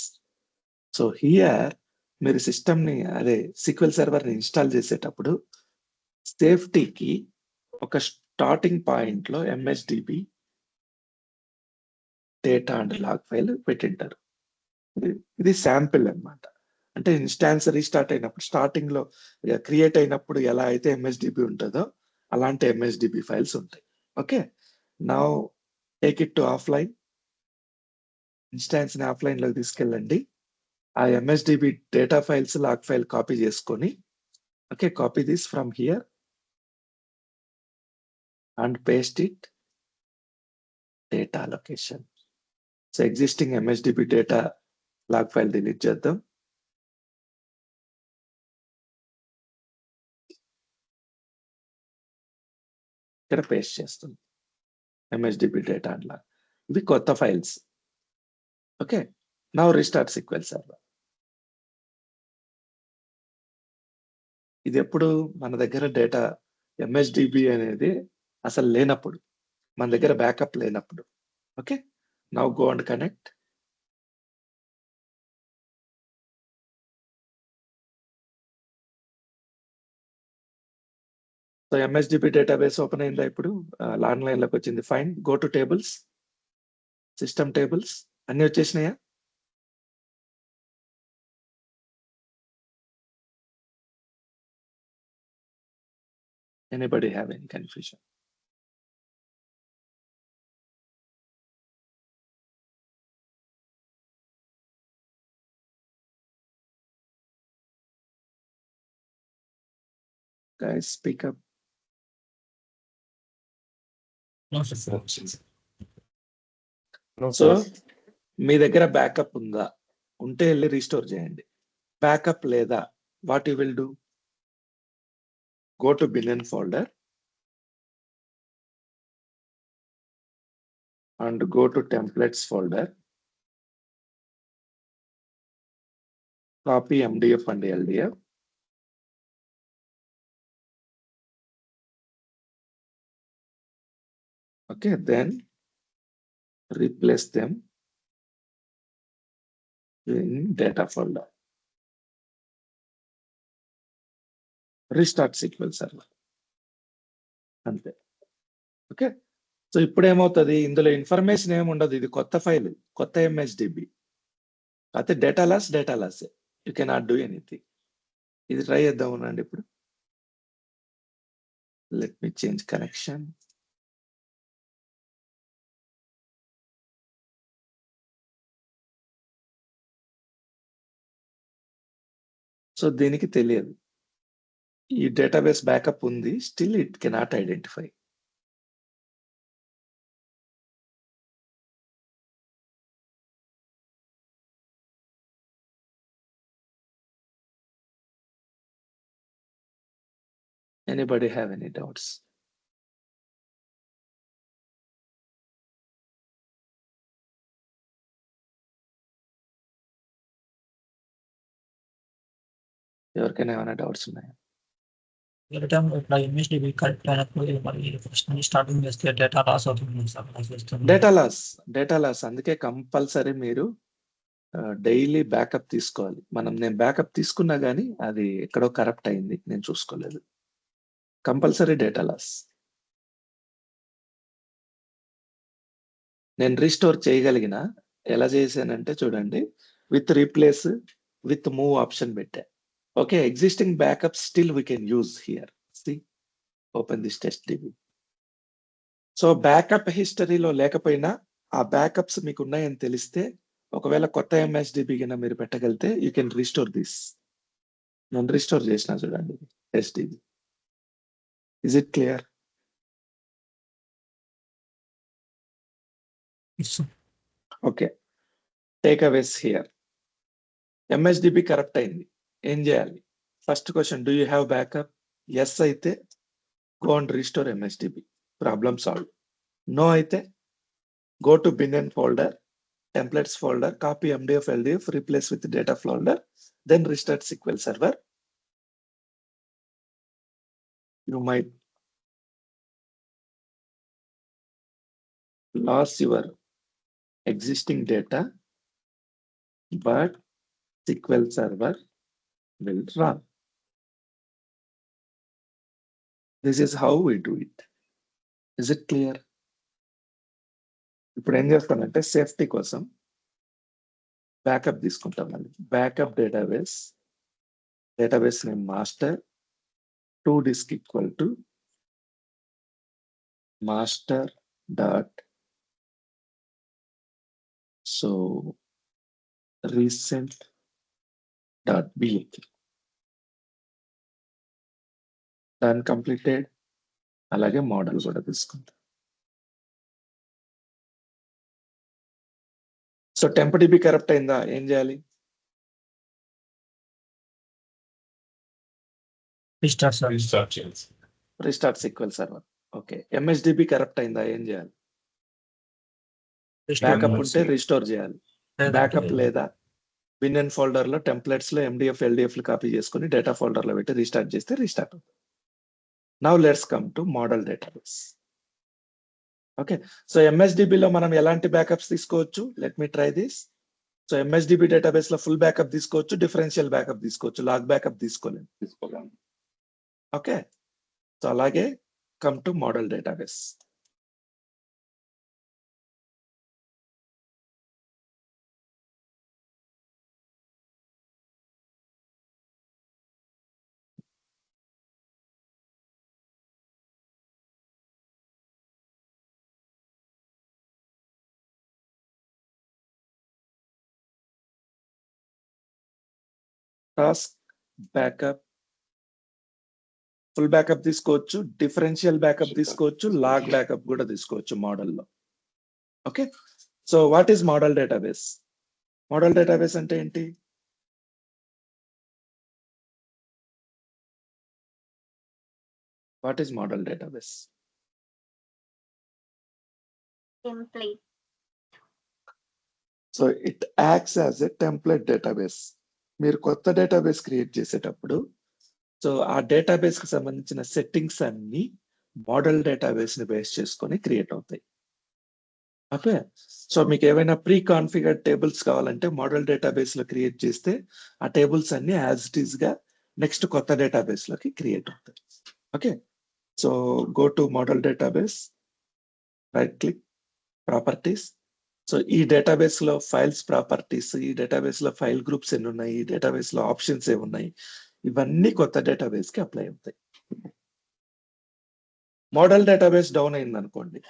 So here మీరు సిస్టమ్ ని అదే SQL సర్వర్ ని ఇన్స్టాల్ చేసేటప్పుడు సేఫ్టీకి ఒక స్టార్టింగ్ పాయింట్ లో MSDB data and log file పెట్టింటారు. ఇది శాంపిల్ అన్నమాట. అంటే ఇన్స్టాన్స్ రీస్టార్ట్ అయినప్పుడు స్టార్టింగ్ లో క్రియేట్ అయినప్పుడు ఎలా అయితే MSDB ఉంటుందో అలాంటి MSDB ఫైల్స్ ఉంటాయి. Okay, now take it to offline. Instance ని ఆఫ్లైన్ లోకి తీసుకెళ్ళండి. ఆ MSDB data files log file copy చేసుకొని, okay, copy this from here and paste it data location. So existing MSDB data log file delete చేద్దాం. ఇక్కడ paste చేస్తుంది MSDB data and log. ఇవి కొత్త files. Okay, now restart SQL server. ఇది ఎప్పుడు మన దగ్గర డేటా MSDB అనేది అసలు లేనప్పుడు, మన దగ్గర బ్యాకప్ లేనప్పుడు. Okay, now go and connect. So MSDB database open అయిందా? ఇప్పుడు ఆన్లైన్ లోకి వచ్చింది. Fine, go to tables, system tables అన్ని వచ్చేసినాయా? Anybody have any confusion? Guys, speak up. No, sir. No, so sir. మీ దగ్గర బ్యాకప్ ఉందా? ఉంటే వెళ్ళి రీస్టోర్ చేయండి. బ్యాకప్ లేదా? What you will do? Go to bin and folder and go to templates folder. Copy MDF and LDF. Okay, then replace them in data folder. Restart SQL server. అంతే. Okay, so ఇప్పుడు ఏమవుతుంది? ఇందులో information ఏమి ఉండదు. ఇది కొత్త file, కొత్త MSDB. అయితే data loss you cannot do anything. ఇది ట్రై చేద్దాం ఉండండి. ఇప్పుడు let me change connection. So దీనికి తెలియదు ఈ డేటాబేస్ బ్యాకప్ ఉంది, still it cannot identify. Anybody have any doubts? ఎవరికైనా ఏమైనా డౌట్స్ ఉన్నాయా? ఎవ్రీ టైం ఇట్లా ఎంఎస్డిబి కరెక్ట్ అయినప్పుడు మరి ఫస్ట్ నుంచి స్టార్టింగ్ చేస్తే డేటా లాస్ అవుతుంది సార్ లాస్ వస్తుంది. డేటా లాస్ అందుకే కంపల్సరీ మీరు డైలీ బ్యాకప్ తీసుకోవాలి. నేను బ్యాకప్ తీసుకున్నా గానీ అది ఎక్కడో కరప్ట్ అయింది, నేను చూసుకోలేదు. Compulsory data loss. నేను రీస్టోర్ చేయగలిగిన ఎలా చేశానంటే చూడండి, with replace with move option పెట్టా. Okay, existing backup still we can use here. See open this test DB. So backup హిస్టరీలో లేకపోయినా ఆ బ్యాకప్స్ మీకు ఉన్నాయని తెలిస్తే, ఒకవేళ కొత్త ఎంఎస్డిబి కింద మీరు పెట్టగలిగితే యూ కెన్ రీస్టోర్ దిస్. నేను రీస్టోర్ చేసిన చూడండి test DB. Is it clear? Okay, takeaways here. MSDB correct అయింది, ఏం చేయాలి? First question, do you have backup? Yes అయితే go and restore MSDB, problem solve. No అయితే go to bin and folder, templates folder, copy MDF LDF, replace with data folder, then restart SQL Server. You might lose your existing data, but SQL Server will run. This is how we do it. Is it clear? ఇప్పుడు ఏం చేస్తానంటే safety కోసం backup తీసుకుంటాం. మళ్ళీ backup database name master, to disk equal to master dot so recent dot bak. Done, completed. అలాగే model కూడా తీసుకుంటాం. So tempdb correct అయిందా? ఏం చేయాలి? Restart SQL Server. Okay, MSDB correct అయిందా? ఏం చేయాలి? బ్యాకప్ ఉంటే రీస్టోర్ చేయాలి. బ్యాకప్ లేదా బిన్ అండ్ ఫోల్డర్ లో టెంప్లెట్స్ లో MDF LDF కాపీ చేసుకుని డేటా ఫోల్డర్ లో పెట్టి రీస్టార్ట్ చేస్తే రీస్టార్ట్ అవుతుంది. Now let's come to model database. Okay, so ఎంఎస్డిబిలో మనం ఎలాంటి బ్యాకప్స్ తీసుకోవచ్చు? Let me try this. So MSDB database లో ఫుల్ బ్యాకప్ తీసుకోవచ్చు, డిఫరెన్షియల్ బ్యాకప్ తీసుకోవచ్చు, లాగ్ బ్యాకప్ తీసుకోలేము. ఓకే, సో అలాగే come to model database. Task backup, full backup తీసుకోవచ్చు, డిఫరెన్షియల్ బ్యాకప్ తీసుకోవచ్చు, లాగ్ బ్యాకప్ కూడా తీసుకోవచ్చు మోడల్లో. Okay, so what is model database? Model database అంటే ఏంటి? What is model database? template. So it acts as a template database. మీరు కొత్త database create చేసేటప్పుడు సో ఆ డేటాబేస్ కి సంబంధించిన సెట్టింగ్స్ అన్ని మోడల్ డేటాబేస్ ని బేస్ చేసుకొని క్రియేట్ అవుతాయి. ఓకే, సో మీకు ఏవైనా ప్రీ కాన్ఫిగర్డ్ టేబుల్స్ కావాలంటే మోడల్ డేటాబేస్ లో క్రియేట్ చేస్తే ఆ టేబుల్స్ అన్ని యాజ్ ఇట్ ఈస్ గా నెక్స్ట్ కొత్త డేటాబేస్ లోకి క్రియేట్ అవుతాయి. Okay, so go to model database, right click, properties. So ఈ డేటాబేస్ లో ఫైల్స్ ప్రాపర్టీస్, ఈ డేటాబేస్ లో ఫైల్ గ్రూప్స్ ఎన్ని ఉన్నాయి, ఈ డేటాబేస్ లో ఆప్షన్స్ ఏమున్నాయి, ఇవన్నీ కొత్త డేటాబేస్ కి అప్లై అవుతాయి. మోడల్ డేటాబేస్ డౌన్ అయింది అనుకోండి,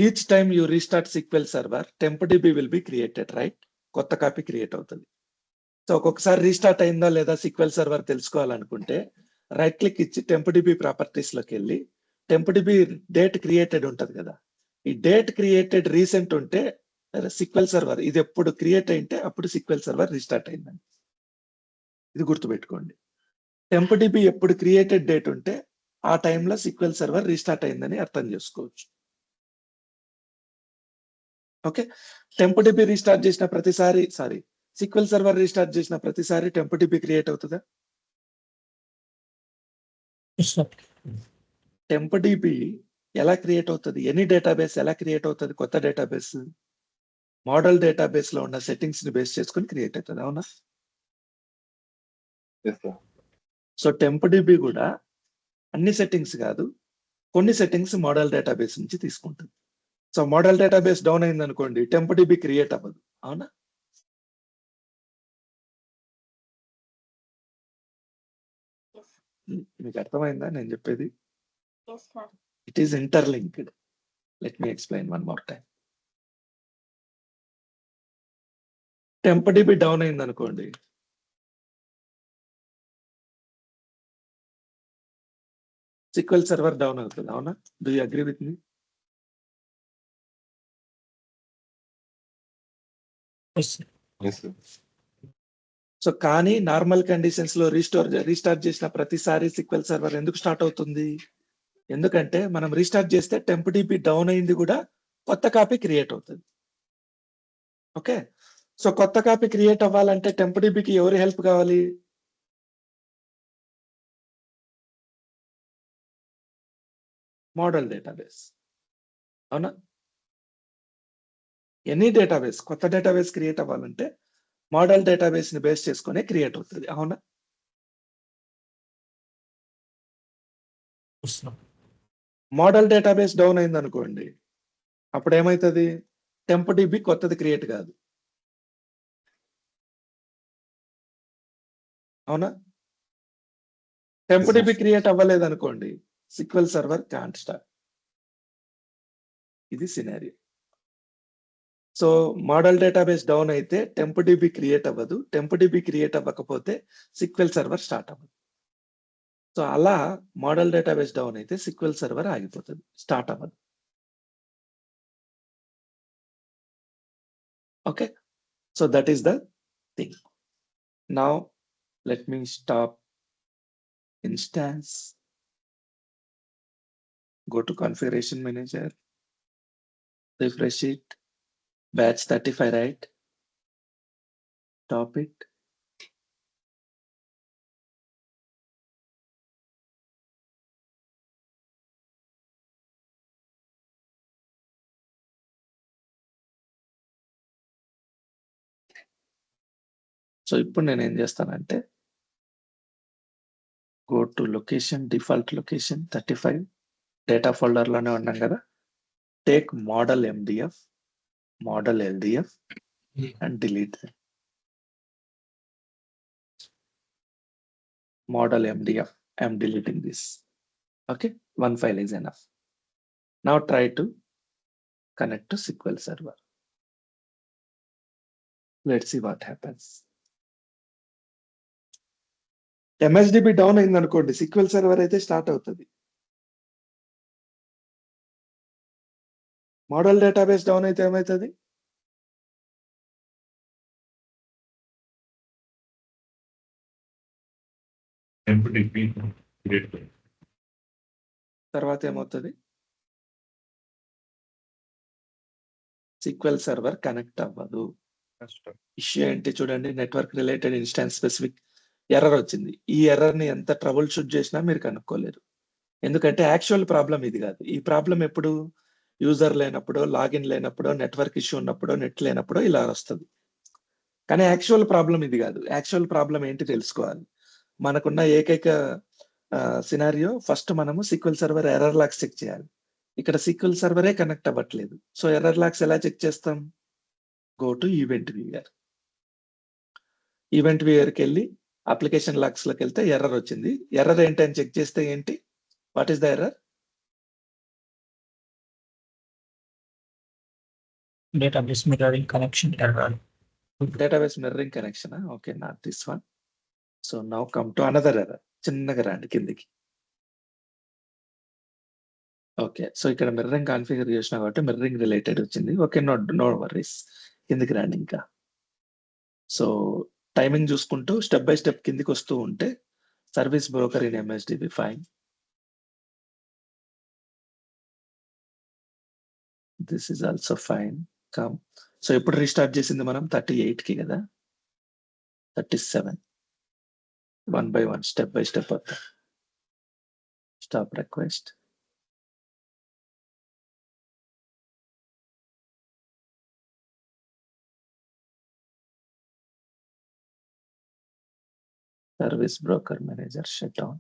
each time you restart SQL server tempdb will be created, right? కొత్త కాపీ క్రియేట్ అవుతుంది. సో ఒక్కొక్కసారి రీస్టార్ట్ అయిందా లేదా SQL సర్వర్ తెలుసుకోవాలనుకుంటే రైట్ క్లిక్ ఇచ్చి టెంపడిబి ప్రాపర్టీస్ లోకి వెళ్ళి టెంపడిబి డేట్ క్రియేటెడ్ ఉంటది కదా, ఈ డేట్ క్రియేటెడ్ రీసెంట్ ఉంటే SQL సర్వర్ ఇది ఎప్పుడు క్రియేట్ అయింటే అప్పుడు SQL సర్వర్ రీస్టార్ట్ అయిందని. ఇది గుర్తుపెట్టుకోండి. టెంపడిబి ఎప్పుడు క్రియేటెడ్ డేట్ ఉంటే ఆ టైంలో SQL సర్వర్ రీస్టార్ట్ అయిందని అర్థం చేసుకోవచ్చు. ఓకే, టెంపడిబి రీస్టార్ట్ చేసిన ప్రతిసారి SQL సర్వర్ రీస్టార్ట్ చేసిన ప్రతిసారి టెంపడిబి క్రియేట్ అవుతుందా? Yes, sir. టెంప్ డిబి ఎలా క్రియేట్ అవుతుంది? ఎనీ డేటాబేస్ ఎలా క్రియేట్ అవుతుంది? కొత్త డేటాబేస్ మోడల్ డేటాబేస్ లో ఉన్న సెట్టింగ్స్ ని బేస్ చేసుకుని క్రియేట్ అవుతుంది, అవునా? Yes, sir. So temp dB కూడా అన్ని సెట్టింగ్స్ కాదు, కొన్ని సెట్టింగ్స్ మోడల్ డేటాబేస్ నుంచి తీసుకుంటుంది. సో మోడల్ డేటాబేస్ డౌన్ అయింది అనుకోండి, టెంప్ డిబి క్రియేట్ అవ్వదు, అవునా? Yes. మీకు అర్థమైందా నేను చెప్పేది? Yes, sir. It is interlinked. Let me explain one more time. Temp dB down అయింది అనుకోండి, సిక్వెల్ సర్వర్ డౌన్ అవుతుంది, అవునా? Do you agree with me? Yes, sir. Yes, sir. So కానీ నార్మల్ కండిషన్స్ లో రీస్టార్ట్ చేసిన ప్రతిసారి సిక్వెల్ సర్వర్ ఎందుకు start అవుతుంది? ఎందుకంటే మనం రీస్టార్ట్ చేస్తే టెంప్ డిబి డౌన్ అయింది కూడా కొత్త కాపీ క్రియేట్ అవుతుంది. ఓకే, సో కొత్త కాపీ క్రియేట్ అవ్వాలంటే టెంప్ డిబికి ఎవరి హెల్ప్ కావాలి? మోడల్ డేటాబేస్, అవునా? ఎనీ డేటాబేస్, కొత్త డేటాబేస్ క్రియేట్ అవ్వాలంటే మోడల్ డేటాబేస్ ని బేస్ చేసుకునే క్రియేట్ అవుతుంది, అవునా? Yes, sir. Model database down అయింది అనుకోండి, అప్పుడు ఏమవుతుంది? టెంప్ డిబి కొత్తది క్రియేట్ కాదు, అవునా? Temp Yes, dB sir. Create అవ్వలేదు అనుకోండి, సిక్వెల్ సర్వర్ కాంట్ స్టార్ట్. ఇది scenario. So model database down అయితే టెంప్ డిబి క్రియేట్ అవ్వదు, టెంప్ డిబి క్రియేట్ అవ్వకపోతే సిక్వెల్ సర్వర్ స్టార్ట్ అవ్వదు. సో అలా మోడల్ డేటాబేస్ డౌన్ అయితే సిక్వెల్ సర్వర్ ఆగిపోతుంది, స్టార్ట్ అవ్వదు. Okay, so that is the thing. Now let me stop instance, go to configuration manager, refresh it, batch 35, right? Stop it. So ఇప్పుడు నేను ఏం చేస్తానంటే, go to location, default location 35, data folder లోనే ఉన్నాం కదా, take model MDF, model LDF and delete model MDF. I'm deleting this. Okay, one file is enough. Now try to connect to SQL Server. Let's see what happens. MSDB down అయింది అనుకోండి, sequel server అయితే start అవుతుంది. Model database down అయితే ఏమవుతుంది? Temp DB create. తర్వాత ఏమవుతుంది? Sequel server connect అవ్వదు. కష్టం. ఇష్యూ ఏంటి చూడండి, network related instance specific error వచ్చింది. ఈ ఎర్రర్ ని ఎంత ట్రబుల్ షూట్ చేసినా మీరు కనుక్కోలేరు, ఎందుకంటే యాక్చువల్ ప్రాబ్లం ఇది కాదు. ఈ ప్రాబ్లం ఎప్పుడు? యూజర్ లేనప్పుడు, లాగిన్ లేనప్పుడు, నెట్వర్క్ ఇష్యూ ఉన్నప్పుడు, నెట్ లేనప్పుడు ఇలా వస్తుంది. కానీ యాక్చువల్ ప్రాబ్లం ఇది కాదు. యాక్చువల్ ప్రాబ్లం ఏంటి తెలుసుకోవాలి. మనకున్న ఏకైక సినారియో, ఫస్ట్ మనము SQL server error logs check చేయాలి. ఇక్కడ సిక్వెల్ సర్వరే కనెక్ట్ అవ్వట్లేదు. సో ఎర్రర్ లాక్స్ ఎలా చెక్ చేస్తాం? Go to event viewer. Event వ్యూయర్కి వెళ్ళి అప్లికేషన్ లాక్స్ లోకి వెళ్తే ఎర్రర్ వచ్చింది. ఎర్రర్ ఏంటి అని చెక్ చేస్తే ఏంటి? What is the error? Database mirroring connection error. Database mirroring connection. Okay, not this one. So now come to another error. చిన్నగా రండి కిందికి. ఓకే, సో ఇక్కడ మిర్రరింగ్ కాన్ఫిగర్ చేసిన కాబట్టి మిర్రరింగ్ రిలేటెడ్ వచ్చింది. Okay, no worries. కిందికి రండి ఇంకా. సో టైమింగ్ చూసుకుంటూ స్టెప్ బై స్టెప్ కిందికి వస్తూ ఉంటే, service broker in MSDB fine. This is also fine. Come. So ఎప్పుడు రీస్టార్ట్ చేసింది మనం? 38 కి కదా, 37. 1 by 1 స్టెప్ బై స్టెప్ వద్దాం. Stop request. Service broker manager shutdown.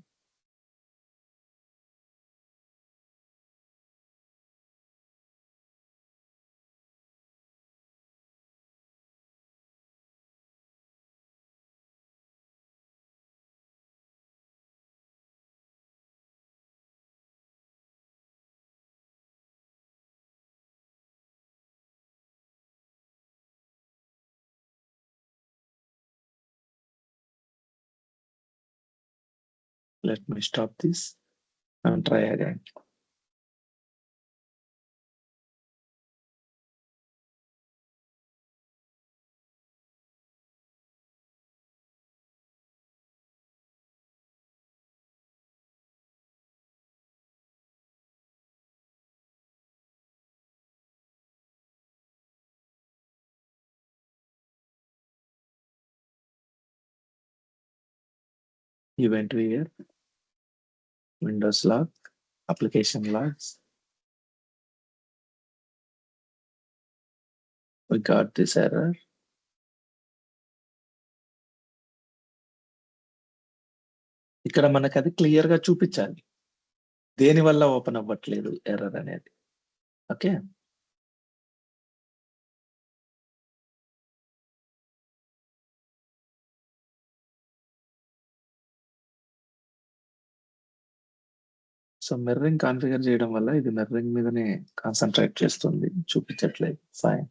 Let me stop this and try again. Event viewer, Windows log, application logs. We got this error. ఇక్కడ మనకు అది clear గా చూపించాలి దేని వల్ల ఓపెన్ అవ్వట్లేదు ఎర్రర్ అనేది. ఓకే, సో మిర్రరింగ్ కాన్ఫిగర్ చేయడం వల్ల ఇది మిర్రరింగ్ మీదనే కాన్సన్ట్రేట్ చేస్తుంది, చూపించట్లేదు. ఫైన్.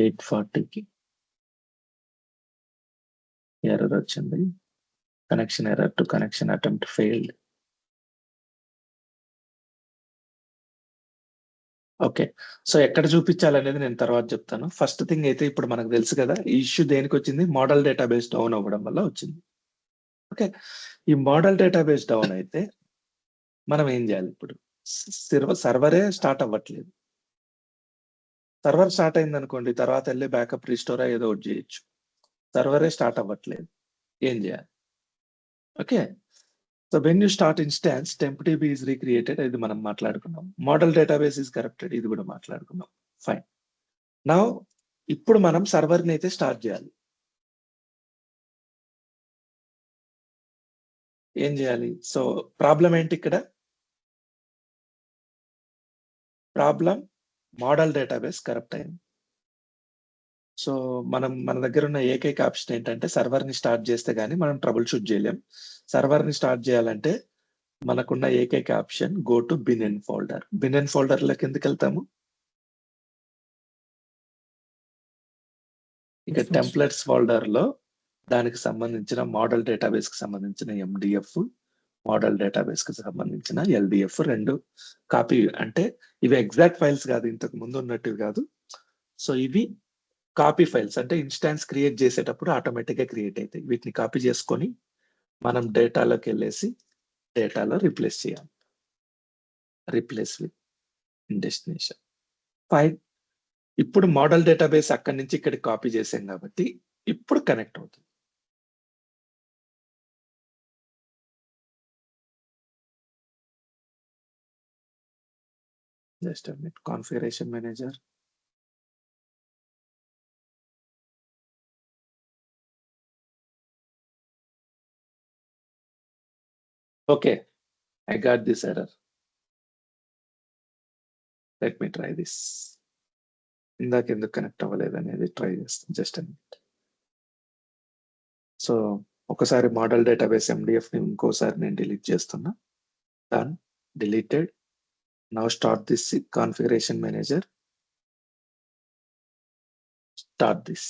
ఎయిట్ 40కి ఎర్రర్ వచ్చింది. Connection error to connection attempt failed. Okay, so ఎక్కడ చూపించాలనేది నేను తర్వాత చెప్తాను. ఫస్ట్ థింగ్ అయితే ఇప్పుడు మనకు తెలుసు కదా ఈ ఇష్యూ దేనికి వచ్చింది, మోడల్ డేటాబేస్ డౌన్ అవ్వడం వల్ల వచ్చింది. ఓకే, ఈ మోడల్ డేటాబేస్ డౌన్ అయితే మనం ఏం చేయాలి ఇప్పుడు? సర్వరే స్టార్ట్ అవ్వట్లేదు. సర్వర్ స్టార్ట్ అయింది అనుకోండి, తర్వాత వెళ్ళి బ్యాకప్ రీస్టోర్ ఏదో ఒకటి చేయొచ్చు. సర్వరే స్టార్ట్ అవ్వట్లేదు, ఏం చేయాలి? Okay, so when you start instance tempdb is recreated, ఇది మనం మాట్లాడుకున్నాం. మోడల్ డేటాబేస్ ఈజ్ కరప్టెడ్, ఇది కూడా మాట్లాడుకున్నాం. ఫైన్. నౌ ఇప్పుడు మనం సర్వర్ని అయితే స్టార్ట్ చేయాలి. ఏం చేయాలి? సో ప్రాబ్లం ఏంటి ఇక్కడ? ప్రాబ్లం మోడల్ డేటాబేస్ కరప్ట్ అయింది. సో మన దగ్గర ఉన్న ఏకైక ఆప్షన్ ఏంటంటే సర్వర్ని స్టార్ట్ చేస్తే గానీ మనం ట్రబుల్ షూట్ చేయలేం. సర్వర్ని స్టార్ట్ చేయాలంటే మనకున్న ఏకైక option go to bin folder. Bin folder లోకి ఎందుకు వెళ్తాము? ఇక టెంప్లెట్స్ ఫోల్డర్ లో దానికి సంబంధించిన మోడల్ డేటాబేస్ కి సంబంధించిన MDF, మోడల్ డేటాబేస్ కి సంబంధించిన LDF రెండు కాపీ. అంటే ఇవి ఎగ్జాక్ట్ ఫైల్స్ కాదు, ఇంతకు ముందు ఉన్నట్టువి కాదు. సో ఇవి కాపీ ఫైల్స్, అంటే ఇన్స్టాన్స్ క్రియేట్ చేసేటప్పుడు ఆటోమేటిక్ గా క్రియేట్ అవుతాయి. వీటిని కాపీ చేసుకొని మనం డేటాలోకి వెళ్ళేసి డేటాలో రిప్లేస్ చేయాలి. Replace with destination. ఫైన్. ఇప్పుడు మోడల్ డేటాబేస్ అక్కడి నుంచి ఇక్కడికి కాపీ చేసాం కాబట్టి ఇప్పుడు కనెక్ట్ అవుతుంది. Just configuration manager. Okay, I got this error. Let me try this. ఇందాక ఎందుకు కనెక్ట్ అవ్వలేదు అనేది ట్రై చేస్తాం. Just minute. సో ఒకసారి మోడల్ డేటాబేస్ MDF ని ఇంకోసారి నేను డిలీట్ చేస్తున్నా. Done, deleted. Now start this configuration manager. Start this.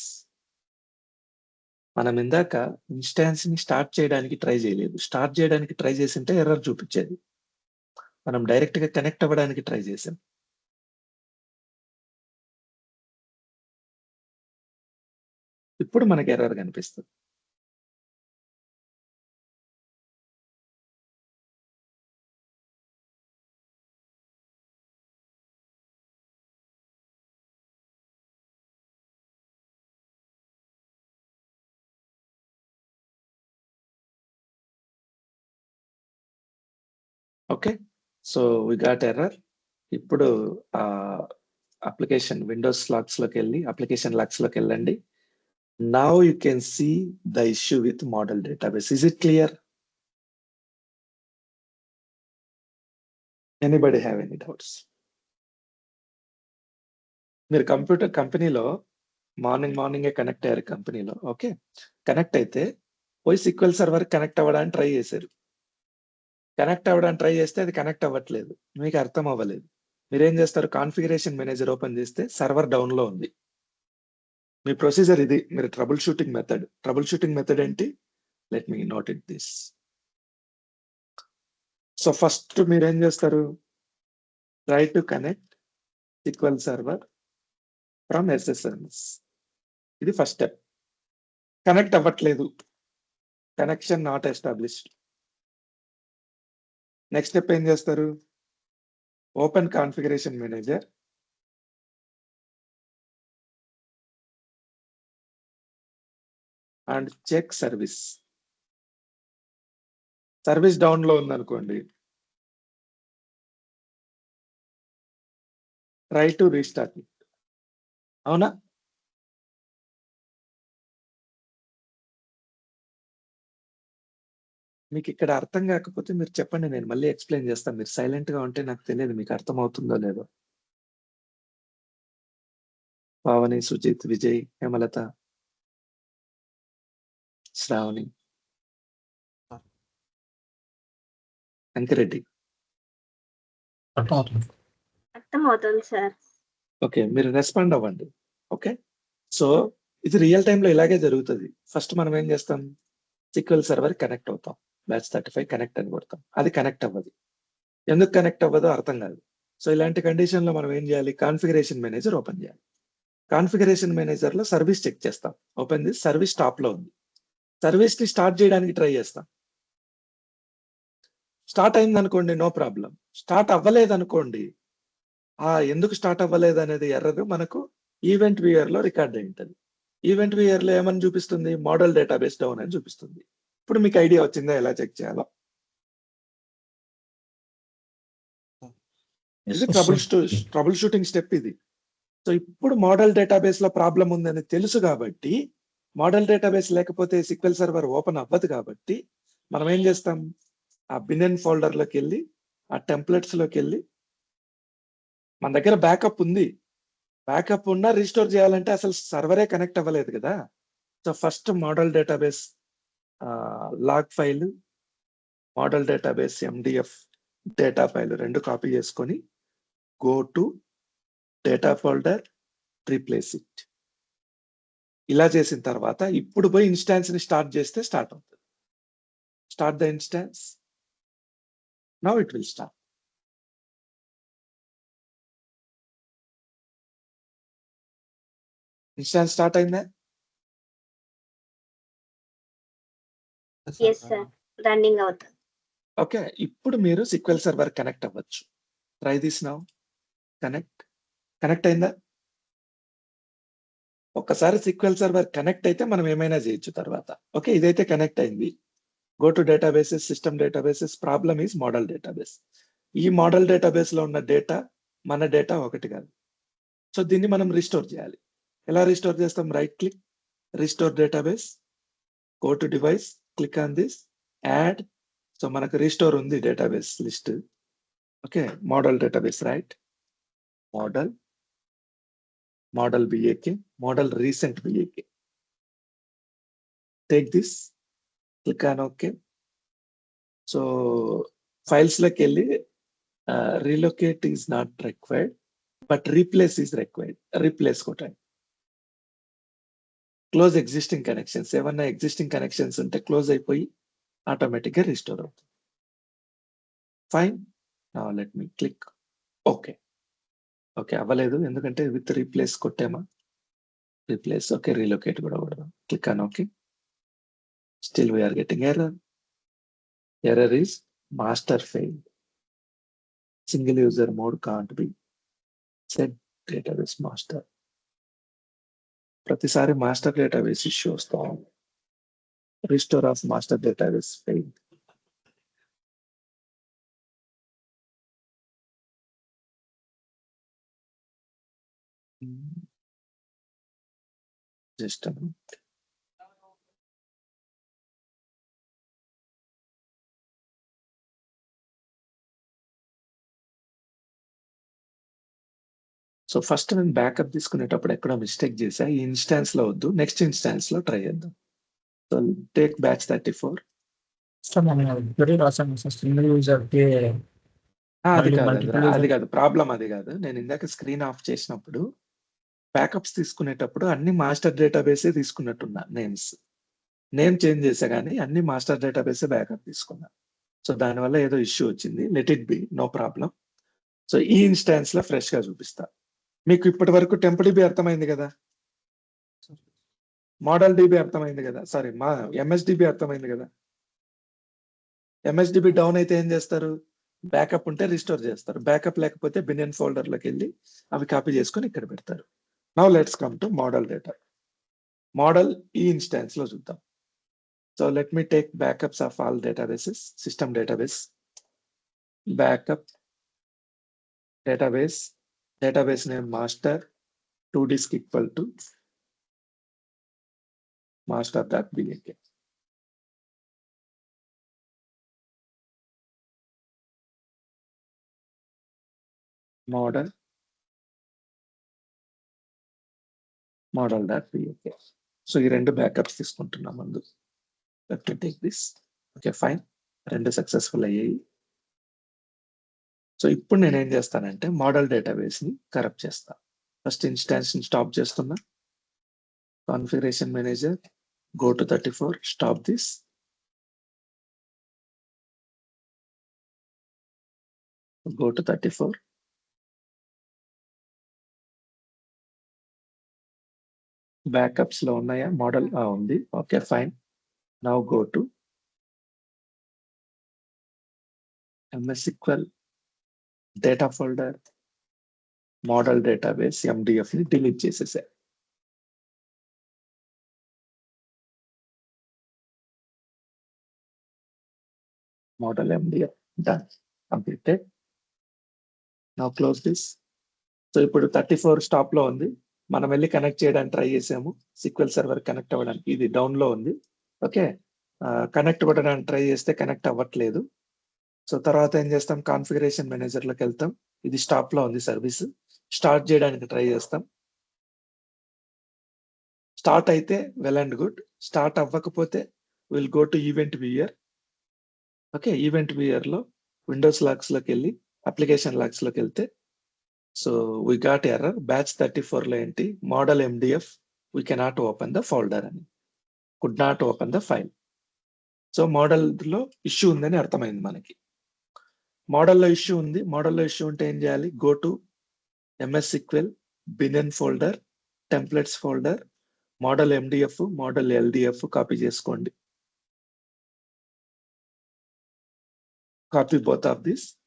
మనం ఇందాక ఇన్స్టాన్స్ ని స్టార్ట్ చేయడానికి ట్రై చేయలేదు. స్టార్ట్ చేయడానికి ట్రై చేసింటే ఎర్రర్ చూపించేది. మనం డైరెక్ట్ గా కనెక్ట్ అవ్వడానికి ట్రై చేసాం. ఇప్పుడు మనకి ఎర్రర్ కనిపిస్తుంది. Okay. So we got error. ఇప్పుడు అప్లికేషన్ విండోస్ లాక్స్లోకి వెళ్ళి అప్లికేషన్ లాక్స్లోకి వెళ్ళండి. Now you can see the issue with model database. Is it clear? Anybody have any doubts? మీరు కంప్యూటర్ కంపెనీలో మార్నింగే కనెక్ట్ అయ్యారు కంపెనీలో. ఓకే. కనెక్ట్ అయితే పోయి సిక్వెల్ సర్వర్ కనెక్ట్ అవ్వడానికి ట్రై చేశారు. కనెక్ట్ అవ్వడానికి ట్రై చేస్తే అది కనెక్ట్ అవ్వట్లేదు. మీకు అర్థం అవ్వలేదు. మీరేం చేస్తారు? కాన్ఫిగరేషన్ మేనేజర్ ఓపెన్ చేస్తే సర్వర్ డౌన్‌లో ఉంది. మీ ప్రొసీజర్ ఇది. మీరు troubleshooting method. Troubleshooting method ఏంటి? Let me note it this. So first మీరేం చేస్తారు? Try to connect SQL server from SSMS. ఇది ఫస్ట్ స్టెప్. కనెక్ట్ అవ్వట్లేదు. Connection not established. Next step ఏం చేస్తారు? Open configuration manager. And check service. Service డౌన్‌లో ఉందనుకోండి. Try to restart it. అవునా? మీకు ఇక్కడ అర్థం కాకపోతే మీరు చెప్పండి. నేను మళ్ళీ ఎక్స్‌ప్లెయిన్ చేస్తాను. మీరు సైలెంట్‌గా ఉంటే నాకు తెలియదు మీకు అర్థమవుతుందో లేదో. పావని, సుజిత్, విజయ్, హేమలత, శ్రావణి, అంకిరెడ్డి. అర్థమవుతుంది. అర్థమవుతుంది సార్. ఓకే. మీరు రెస్పాండ్ అవ్వండి. ఓకే. సో ఇది రియల్ టైమ్‌లో ఇలాగే జరుగుతది. ఫస్ట్ మనం ఏం చేస్తాం? సిక్వెల్ సర్వర్ కనెక్ట్ అవుతాం. బ్యాచ్ 35 కనెక్ట్ అని కొడతాం. అది కనెక్ట్ అవ్వదు. ఎందుకు కనెక్ట్ అవ్వదో అర్థం కాదు. సో ఇలాంటి కండిషన్‌లో మనం ఏం చేయాలి? కాన్ఫిగరేషన్ మేనేజర్ ఓపెన్ చేయాలి. కాన్ఫిగరేషన్ మేనేజర్‌లో సర్వీస్ చెక్ చేస్తాం. ఓపెన్ చేసి సర్వీస్ టాప్‌లో ఉంది. సర్వీస్‌ని స్టార్ట్ చేయడానికి ట్రై చేస్తాం. స్టార్ట్ అయిందనుకోండి నో ప్రాబ్లమ్. స్టార్ట్ అవ్వలేదనుకోండి, ఎందుకు స్టార్ట్ అవ్వలేదనేది ఎర్రర్ మనకు ఈవెంట్ వ్యూయర్‌లో రికార్డ్ అయి ఉంటది. ఈవెంట్ వ్యూయర్‌లో ఏమని చూపిస్తుంది? మోడల్ డేటాబేస్ డౌన్ అని చూపిస్తుంది. ఇప్పుడు మీకు ఐడియా వచ్చిందా ఎలా చెక్ చేయాలో? ఇది ట్రబుల్ షూటింగ్ స్టెప్ ఇది. సో ఇప్పుడు మోడల్ డేటాబేస్‌లో ప్రాబ్లమ్ ఉందని తెలుసు కాబట్టి, మోడల్ డేటాబేస్ లేకపోతే సిక్వెల్ సర్వర్ ఓపెన్ అవ్వదు కాబట్టి, మనం ఏం చేస్తాం? ఆ బినెన్ ఫోల్డర్‌లోకెళ్ళి, ఆ టెంప్లెట్స్‌లోకెళ్ళి మన దగ్గర బ్యాకప్ ఉంది. బ్యాకప్ ఉన్నా రీస్టోర్ చేయాలంటే అసలు సర్వరే కనెక్ట్ అవ్వలేదు కదా! So first model database log file, model database MDF data file 2 copy చేసుకొని go to data folder, replace it. ఇలా చేసిన తర్వాత ఇప్పుడు పోయి ఇన్‌స్టాన్స్‌ని స్టార్ట్ చేస్తే స్టార్ట్ అవుతది. Start the instance. Now it will start. Instance start అయిందా? Yes sir. రన్నింగ్ అవుతుంది. ఓకే. ఇప్పుడు మీరు సిక్వెల్ సర్వర్ కనెక్ట్ అవ్వచ్చు. Try this now. కనెక్ట్ అయిందా? ఒక్కసారి సిక్వెల్ సర్వర్ కనెక్ట్ అయితే మనం ఏమైనా చేయొచ్చు తర్వాత. ఓకే. ఇదైతే కనెక్ట్ అయింది. Go to databases, system databases. Problem is model database. ఈ మోడల్ డేటాబేస్‌లో ఉన్న డేటా మన డేటా ఒకటి కాదు. సో దీన్ని మనం రిస్టోర్ చేయాలి. ఎలా రిస్టోర్ చేస్తాం? Right click, restore database, go to device, click on this, add. So మనకు రిస్టోర్ ఉంది database list. Okay. Model database right. Model BAK, model recent BAK. Take this, click on okay. So ఫైల్స్‌లోకెళ్ళి relocate is not required, but replace is required. Replace కొట్టండి. Close existing connections. ఏమన్నా existing connections ఉంటే close అయిపోయి ఆటోమేటిక్‌గా restore అవుతుంది. Fine. Now let me click okay. Okay. అవ్వలేదు. ఎందుకంటే with replace కొట్టామా? Replace. Okay. Relocate కూడా కొడదాం. Click on okay. Still we are getting error. Error is master failed. Single user mode can't be set database master. ప్రతిసారి master database issue వస్తా ఉంది. Restore of master database failed. Just a minute. So first నేను backup తీసుకునేటప్పుడు ఎక్కడో mistake చేశా. ఈ instance లో వద్దు, నెక్స్ట్ ఇన్స్టాన్స్ లో ట్రై చేద్దాం. So take batch 34. సార్ మనం క్వెరీ రాసాము సార్ సింగిల్ యూజర్కి అది మళ్ళీ కాదు multiple అది user- కాదు ప్రాబ్లం, అది కాదు. నేను ఇందాక స్క్రీన్ ఆఫ్ చేసినప్పుడు బ్యాకప్స్ తీసుకునేటప్పుడు అన్ని మాస్టర్ డేటాబేసే తీసుకున్నట్టున్నా. నేమ్ చేంజ్ చేసా కానీ అన్ని మాస్టర్ డేటాబేసే బ్యాకప్ తీసుకున్నా. సో దానివల్ల ఏదో ఇష్యూ వచ్చింది. Let it be, no problem. So ఈ ఇన్స్టాన్స్ లో ఫ్రెష్ గా చూపిస్తా. మీకు ఇప్పటి వరకు టెంప్డిబి అర్థమైంది కదా, మోడల్ డిబి అర్థమైంది కదా, సారీ మా ఎంఎస్డిబి అర్థమైంది కదా. ఎంఎస్డిబి డౌన్ అయితే ఏం చేస్తారు? బ్యాకప్ ఉంటే రిస్టోర్ చేస్తారు, బ్యాకప్ లేకపోతే బినియన్ ఫోల్డర్ లోకి వెళ్ళి అవి కాపీ చేసుకొని ఇక్కడ పెడతారు. Now let's come to model data. Model ఈ ఇన్స్టాన్స్ లో చూద్దాం. So let me take backups of all databases. System database, backup database, database name master, to disk equal to master.bak. model.bak. So ఈ రెండు backups తీసుకుంటున్నాం ముందు. Let me take this. Okay fine, రెండు successful అయ్యాయి. So ఇప్పుడు నేను ఏం చేస్తానంటే మోడల్ డేటాబేస్ ని కరప్ట్ చేస్తా. ఫస్ట్ ఇన్స్టాన్స్ ని స్టాప్ చేస్తున్నా. Configuration manager, go to 34, stop this. Go to 34. Backups లో ఉన్నాయా? మోడల్ ఉంది. Okay fine. Now go to MS SQL data folder, model database MDF ని డిలీట్ చేసేసా. Model MDF done, completed. Now close this. So ఇప్పుడు 34 stop లో ఉంది. మనం వెళ్ళి కనెక్ట్ చేయడానికి ట్రై చేసాము. SQL సర్వర్ కనెక్ట్ అవ్వడానికి ఇది డౌన్ లో ఉంది. ఓకే, కనెక్ట్ అవ్వడానికి ట్రై చేస్తే కనెక్ట్ అవ్వట్లేదు. సో తర్వాత ఏం చేస్తాం? కాన్ఫిగరేషన్ మేనేజర్ లోకి వెళ్తాం. ఇది స్టాప్ లో ఉంది సర్వీస్. స్టార్ట్ చేయడానికి ట్రై చేస్తాం. స్టార్ట్ అయితే వెల్ అండ్ గుడ్. స్టార్ట్ అవ్వకపోతే will go to event viewer. Okay, event viewer లో విండోస్ లాగ్స్ లోకి వెళ్ళి అప్లికేషన్ లాగ్స్ లోకి వెళ్తే so we got error. Batch 34 లో ఏంటి? Model MDF we cannot open the folder అని, could not open the file. So model లో issue ఉందని అర్థమైంది మనకి. మోడల్లో ఇష్యూ ఉంది. మోడల్లో ఇష్యూ ఉంటే ఏం చేయాలి? గో టు MS SQL బినియన్ folder, templates folder, model MDF, model LDF copy చేసుకోండి. Copy both of this.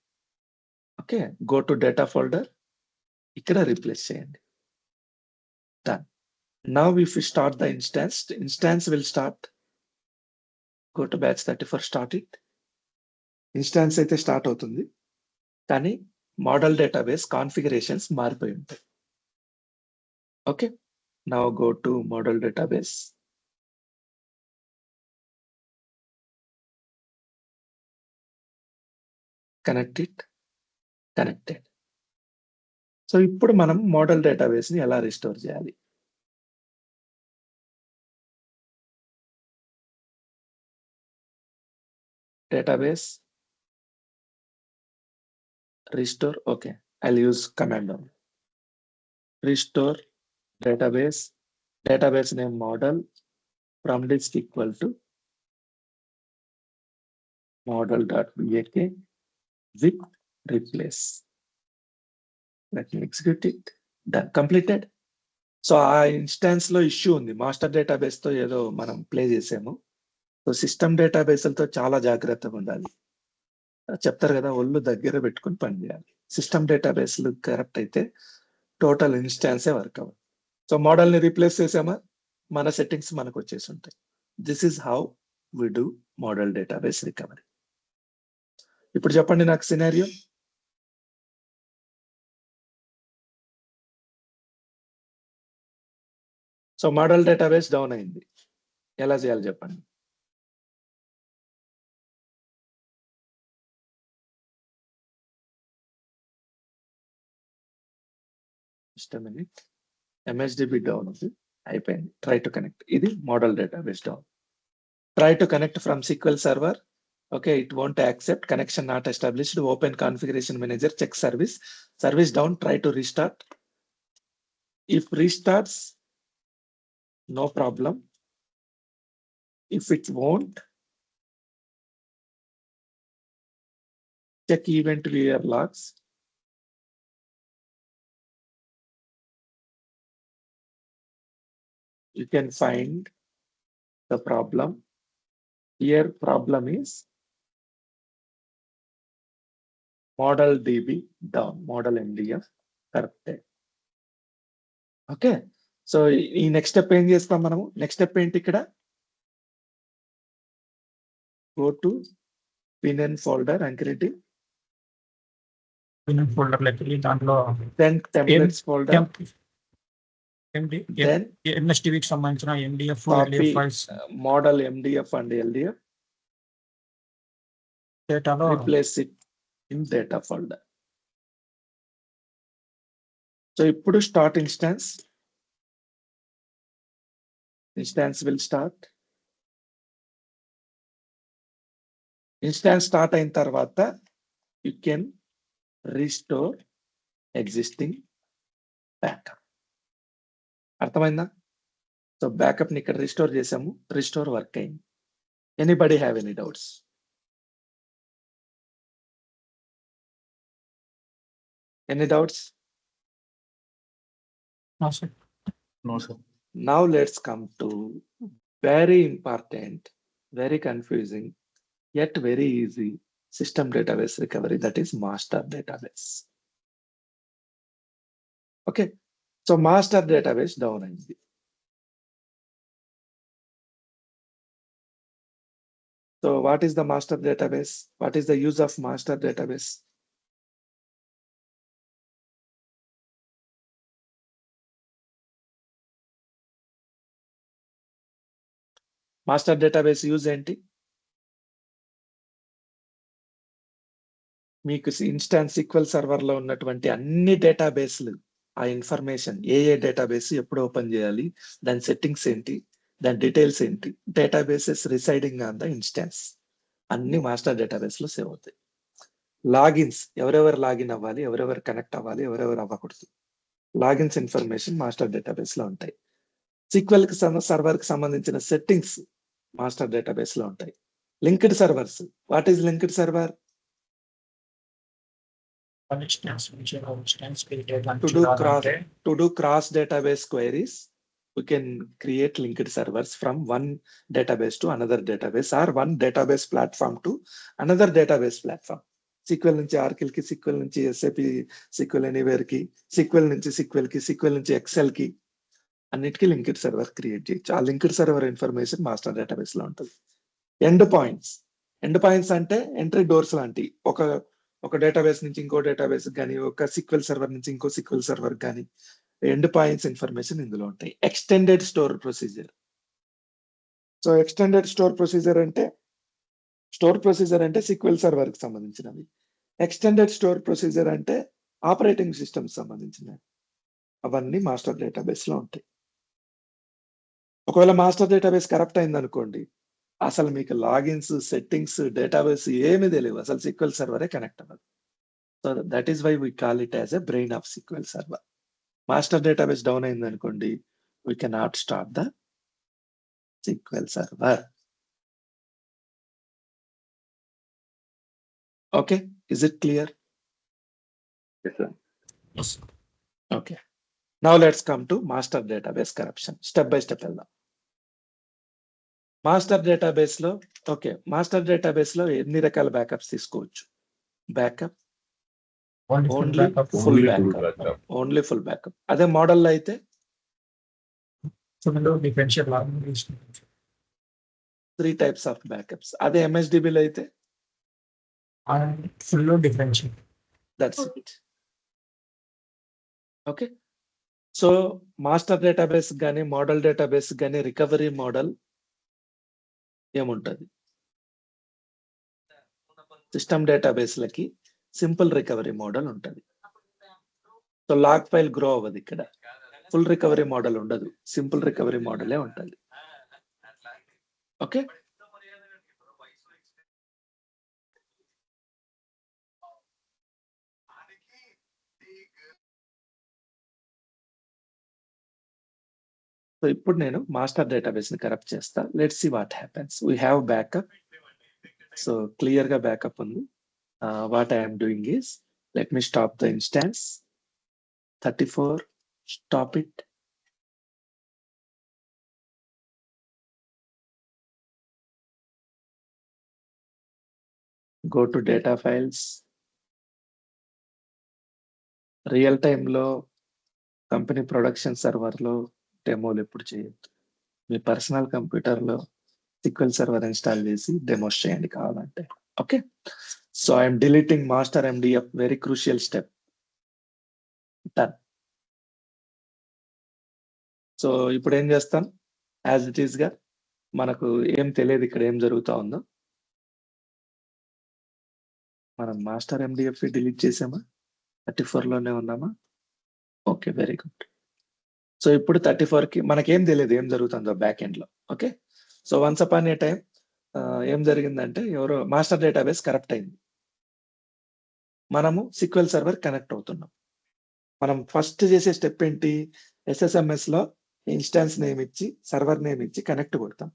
Okay, go to data folder, ఇక్కడ రీప్లేస్ చేయండి. Done. Now if you start the instance will start. Go to batch 34, start it. Instance అయితే start అవుతుంది, కానీ model database configurations మారిపోయి ఉంటాయి. Okay, now go to model database. Connect it, connected. So ఇప్పుడు మనం model database ని ఎలా restore చేయాలి? Database restore. Okay, I'll use command on restore database name model, from disk equal to model.bak with replace. Let me execute it. Done, completed. So ఆ instance లో issue ఉంది. Master database తో ఏదో మనం play చేసాము. So system డేటాబేస్లతో చాలా జాగ్రత్తగా ఉండాలి. చెప్తారు కదా, ఒళ్ళు దగ్గర పెట్టుకుని పనిచేయాలి. సిస్టమ్ డేటాబేస్లు కరెక్ట్ అయితే టోటల్ ఇన్స్టాన్సే వర్క్ అవ్వదు. సో మోడల్ ని రీప్లేస్ చేసామా, మన సెట్టింగ్స్ మనకు వచ్చేసి ఉంటాయి. This is how we do model database recovery. ఇప్పుడు చెప్పండి నాకు scenario. So model database down అయింది. ఎలా చేయాలి చెప్పండి? Just minute. ఎంఎస్డిబి డౌన్ ఉంది, అయిపోయింది. Try to connect. ఇది model database down. Try to connect from SQL Server. Okay, it won't accept. Connection not established. Open configuration manager. Check service. Service down. Try to restart. If restarts, no problem. If it won't, check event viewer logs. You can find the problem. Here problem is model DB down, model MDF corrupted. Okay, so ఈ next step ఏం చేస్తాం మనము? Next step ఏంటి ఇక్కడ? Go to pin and folder Ankiriti. Pin ఫోల్డర్లోకి వెళ్ళి దాంట్లో Then templates folder. Then ఎంఎస్టీవీకి సంబంధించిన MDF copy files model MDF and LDF. డేటాలో Replace it in data folder. So ఇప్పుడు start instance. Instance will start. Instance start అయిన తర్వాత you can restore existing backup. అర్థమైందా? సో బ్యాకప్ ని ఇక్కడ restore చేసాము. రిస్టోర్ వర్క్ అయింది. Anybody have any doubts? Any doubts? No, sir. Now let's come to very important, very confusing, yet very easy system database recovery, that is master database. Okay, so master database down అయింది. So what is the master database? What is the use of master database? Master database use ఏంటి? మీకు instance sequel server లో ఉన్నటువంటి అన్ని డేటాబేస్లు, ఆ information ఏ database ఎప్పుడు open చేయాలి, దాని సెట్టింగ్స్ ఏంటి, దాని డీటెయిల్స్ ఏంటి, databases residing on the instance అన్ని మాస్టర్ డేటాబేస్ లో సేవ్ అవుతాయి. లాగిన్స్, ఎవరెవరు లాగిన్ అవ్వాలి, ఎవరెవరు కనెక్ట్ అవ్వాలి, ఎవరెవరు అవ్వకూడదు, లాగిన్స్ ఇన్ఫర్మేషన్ మాస్టర్ డేటాబేస్ లో ఉంటాయి. సీక్వెల్ కి సర్వర్ కి సంబంధించిన సెట్టింగ్స్ మాస్టర్ డేటాబేస్ లో ఉంటాయి. Linked servers, what is linked server? To do cross database queries, we can create linked servers from one database to another database, or one database platform to another database platform. SQL నుంచి Oracle కి, SQL నుంచి SAP SQL Anywhere కి, SQL నుంచి SQL కి, SQL నుంచి Excel కి, అన్నిటికీ linked server create చేయొచ్చు. ఆ linked server information master database లో ఉంటుంది. ఎండ్ పాయింట్స్, ఎండ్ పాయింట్స్ అంటే ఎంట్రీ డోర్స్ లాంటి. ఒక డేటాబేస్ నుంచి ఇంకో డేటాబేస్ కానీ, ఒక సిక్వెల్ సర్వర్ నుంచి ఇంకో సిక్వెల్ సర్వర్ కానీ ఎండ్ పాయింట్స్ ఇన్ఫర్మేషన్ ఇందులో ఉంటాయి. Extended store procedure. So extended store procedure అంటే సిక్వెల్ సర్వర్ కి సంబంధించినవి. ఎక్స్టెండెడ్ స్టోర్ ప్రొసీజర్ అంటే ఆపరేటింగ్ సిస్టమ్ సంబంధించినవి. అవన్నీ మాస్టర్ డేటాబేస్ లో ఉంటాయి. ఒకవేళ మాస్టర్ డేటాబేస్ కరప్ట్ అయింది అనుకోండి, అసలు మీకు లాగిన్స్, సెట్టింగ్స్, డేటాబేస్ ఏమీ తెలియవు, అసలు సిక్వెల్ సర్వరే కనెక్ట్ అవ్వదు. So that is why we call it as a brain of SQL server. Master database down అయింది అనుకోండి, we cannot start the SQL server. Okay, is it clear? Okay, now let's come to master database corruption. Step by step వెళ్దాం. Master database లో master database లో ఎన్ని రకాల backups తీసుకోవచ్చు? Backup only full backup, only full backup. అదే model లో అయితే differential 3 types of backups. అదే ఎంఎస్డిబి లో అయితే full differential. That's it. Okay, so master database కానీ మోడల్ డేటాబేస్ కానీ రికవరీ మోడల్ ఏముంటది? సిస్టమ్ డేటాబేస్లకి సింపుల్ రికవరీ మోడల్ ఉంటది. సో లాగ్ ఫైల్ గ్రో అవ్వదు ఇక్కడ. ఫుల్ రికవరీ మోడల్ ఉండదు, సింపుల్ రికవరీ మోడలే ఉంటుంది. ఓకే, సో ఇప్పుడు నేను మాస్టర్ డేటాబేస్ ని కరప్ట్ చేస్తా. Let's see what happens. We have backup. So clear గా బ్యాకప్ ఉంది. What I'm doing is, let me stop the instance 34, stop it. Go to data files. Real టైంలో company production సర్వర్లో డెమోలు ఎప్పుడు చేయొద్దు. మీ personal కంప్యూటర్లో SQL server install చేసి demos చేయండి కావాలంటే. Okay, so I'm deleting master MDF, very crucial step. Done. So ఇప్పుడు ఏం చేస్తాం, యాజ్ ఇట్ ఈస్ గా మనకు ఏం తెలియదు ఇక్కడ ఏం జరుగుతా ఉందో. మనం మాస్టర్ MDF డిలీట్ చేసామా? 34 లోనే ఉన్నామా? Okay, very good. సో ఇప్పుడు 34 కి మనకేం తెలియదు ఏం జరుగుతుందో బ్యాక్ ఎండ్ లో. ఓకే, సో వన్స్ అపాన్ ఏ టైం ఏం జరిగిందంటే ఎవరో మాస్టర్ డేటాబేస్ కరప్ట్ అయింది. మనము SQL సర్వర్ కనెక్ట్ అవుతున్నాం. మనం ఫస్ట్ చేసే స్టెప్ ఏంటి, SSMS లో ఇన్స్టాన్స్ నేమ్ ఇచ్చి సర్వర్ నేమ్ ఇచ్చి కనెక్ట్ కొడతాం.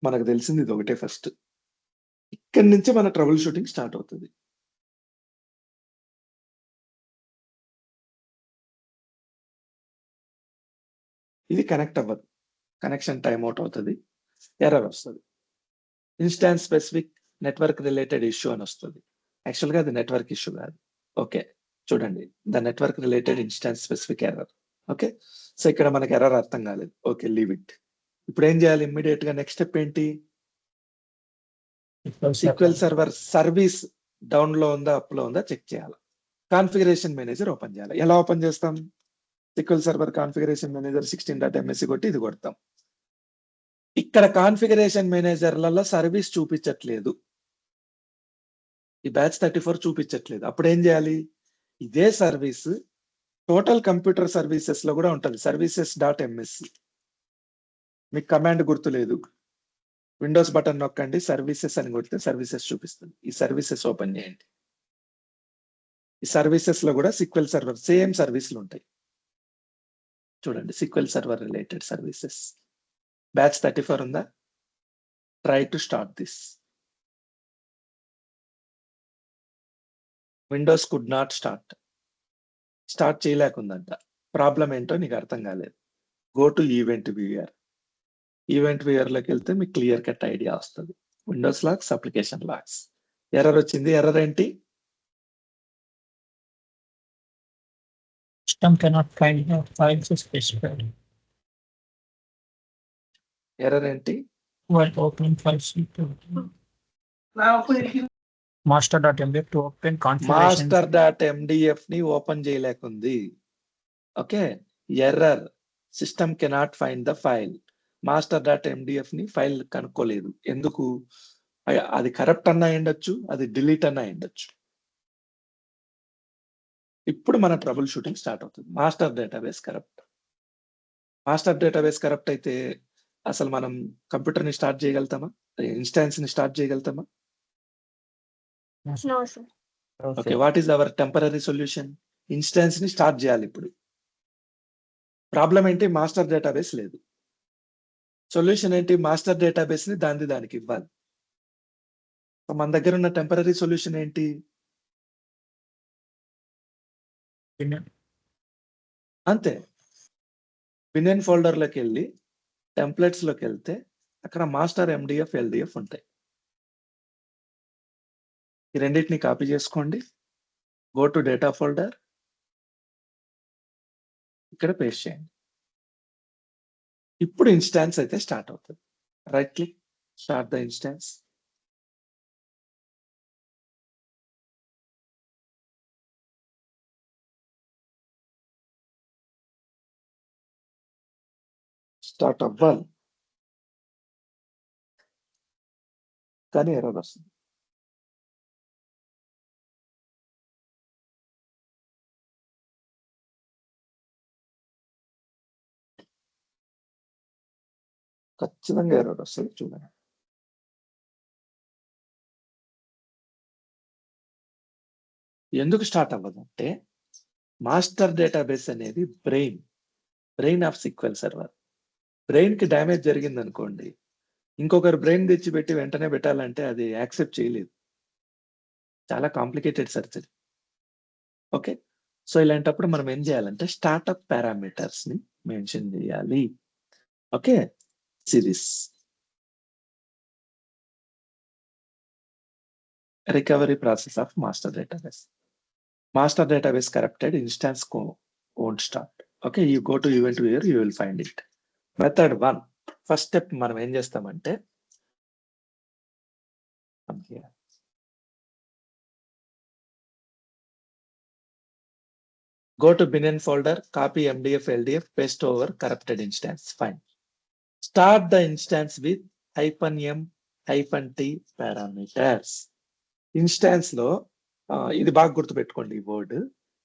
మనకు తెలిసింది ఇది ఒకటే ఫస్ట్. ఇక్కడి నుంచి మన ట్రబుల్ షూటింగ్ స్టార్ట్ అవుతుంది. ఇది కనెక్ట్ అవ్వదు, కనెక్షన్ టైం అవుట్ అవుతుంది, ఎర్రర్ వస్తుంది. Instance specific network related issue అని వస్తుంది. యాక్చువల్గా అది నెట్వర్క్ ఇష్యూ కాదు. ఓకే, చూడండి, the network related instance specific error. Okay, so ఇక్కడ మనకి ఎర్రర్ అర్థం కాలేదు. Okay, leave it. ఇప్పుడు ఏం చేయాలి, ఇమ్మీడియట్ గా నెక్స్ట్ స్టెప్ ఏంటి, SQL సర్వర్ సర్వీస్ డౌన్ లో ఉందా అప్ లో ఉందా చెక్ చేయాలి. కాన్ఫిగరేషన్ మేనేజర్ ఓపెన్ చేయాలి. ఎలా ఓపెన్ చేస్తాం, SQL server configuration manager 16.msc కొట్టి ఇది కొడతాం. ఇక్కడ కాన్ఫిగరేషన్ మేనేజర్లలో సర్వీస్ చూపించట్లేదు, ఈ బ్యాచ్ 34 చూపించట్లేదు. అప్పుడు ఏం చేయాలి, ఇదే సర్వీస్ టోటల్ కంప్యూటర్ సర్వీసెస్ లో కూడా ఉంటుంది, services.msc. మీకు కమాండ్ గుర్తులేదు, విండోస్ బటన్ నొక్కండి, సర్వీసెస్ అని కొడితే సర్వీసెస్ చూపిస్తుంది. ఈ సర్వీసెస్ ఓపెన్ చేయండి. ఈ సర్వీసెస్ లో కూడా SQL సర్వర్ సేమ్ సర్వీసులు ఉంటాయి. చూడండి, SQL server related services. Batch 34 ఉందా, try to start this. Windows could not start చేయలేకుందంట. ప్రాబ్లం ఏంటో నీకు అర్థం కాలేదు. Go to event viewer. Event viewer లోకి వెళ్తే మీకు క్లియర్ కట్ ఐడియా వస్తుంది. Windows logs, application logs. Error వచ్చింది. ఎర్రర్ ఏంటి, System cannot find the files specified error ఏంటి, while opening files. Master.mdf to open configuration. master.mdf ని ఓపెన్ చేయలేకుంది. Okay, error, system cannot find the file. master.mdf ని file కనుక్కోలేదు. ఎందుకు, అది corrupt అన్నా అయ్యుండొచ్చు, అది డిలీట్ అన్నా అయ్యుండొచ్చు. ఇప్పుడు మన ట్రబుల్ షూటింగ్ స్టార్ట్ అవుతుంది. మాస్టర్ డేటాబేస్ కరప్ట్ అయితే అసలు మనం కంప్యూటర్ ని స్టార్ట్ చేయగలుగుతామా, ఇన్స్టాన్స్ ని స్టార్ట్ చేయగలుగుతామా? No sir. Okay, what is our temporary solution, instance ని స్టార్ట్ చేయాలి. ఇప్పుడు ప్రాబ్లం ఏంటి, మాస్టర్ డేటాబేస్ లేదు. సొల్యూషన్ ఏంటి, మాస్టర్ డేటాబేస్ ని దానికి ఇవ్వాలి. మన దగ్గర ఉన్న టెంపరరీ సొల్యూషన్ ఏంటి, అంతే. బినెన్ ఫోల్డర్ లోకి వెళ్ళి టెంప్లెట్స్ లోకి వెళ్తే అక్కడ మాస్టర్ MDF, LDF ఉంటాయి. ఈ రెండింటిని కాపీ చేసుకోండి. గో టు డేటా ఫోల్డర్, ఇక్కడ పేస్ట్ చేయండి. ఇప్పుడు ఇన్స్టాన్స్ అయితే స్టార్ట్ అవుతుంది. Right click, start the instance. Start అవ్వాలి, కానీ ఎర్రర్ వస్తుంది. ఖచ్చితంగా ఎర్రర్ వస్తుంది, చూడండి. ఎందుకు స్టార్ట్ అవ్వదంటే మాస్టర్ డేటాబేస్ అనేది brain of SQL server. Brain కి డ్యామేజ్ జరిగింది అనుకోండి, ఇంకొకరు బ్రెయిన్ తెచ్చిపెట్టి వెంటనే పెట్టాలంటే అది యాక్సెప్ట్ చేయలేదు. చాలా కాంప్లికేటెడ్ సర్జరీ. ఓకే, సో ఇలాంటప్పుడు మనం ఏం చేయాలంటే స్టార్ట్అప్ పారామీటర్స్ ని మెన్షన్ చేయాలి. Okay, series recovery process of master database. Master database corrupted, instance won't start. Okay, you go to event where you will find it. Method 1, first step మనం ఏం చేస్తామంటే go to bin folder, copy MDF, LDF, paste over corrupted instance. Fine. Start the instance with -m -t parameters. Instance లో ఇది బాగా గుర్తుపెట్టుకోండి, ఈ word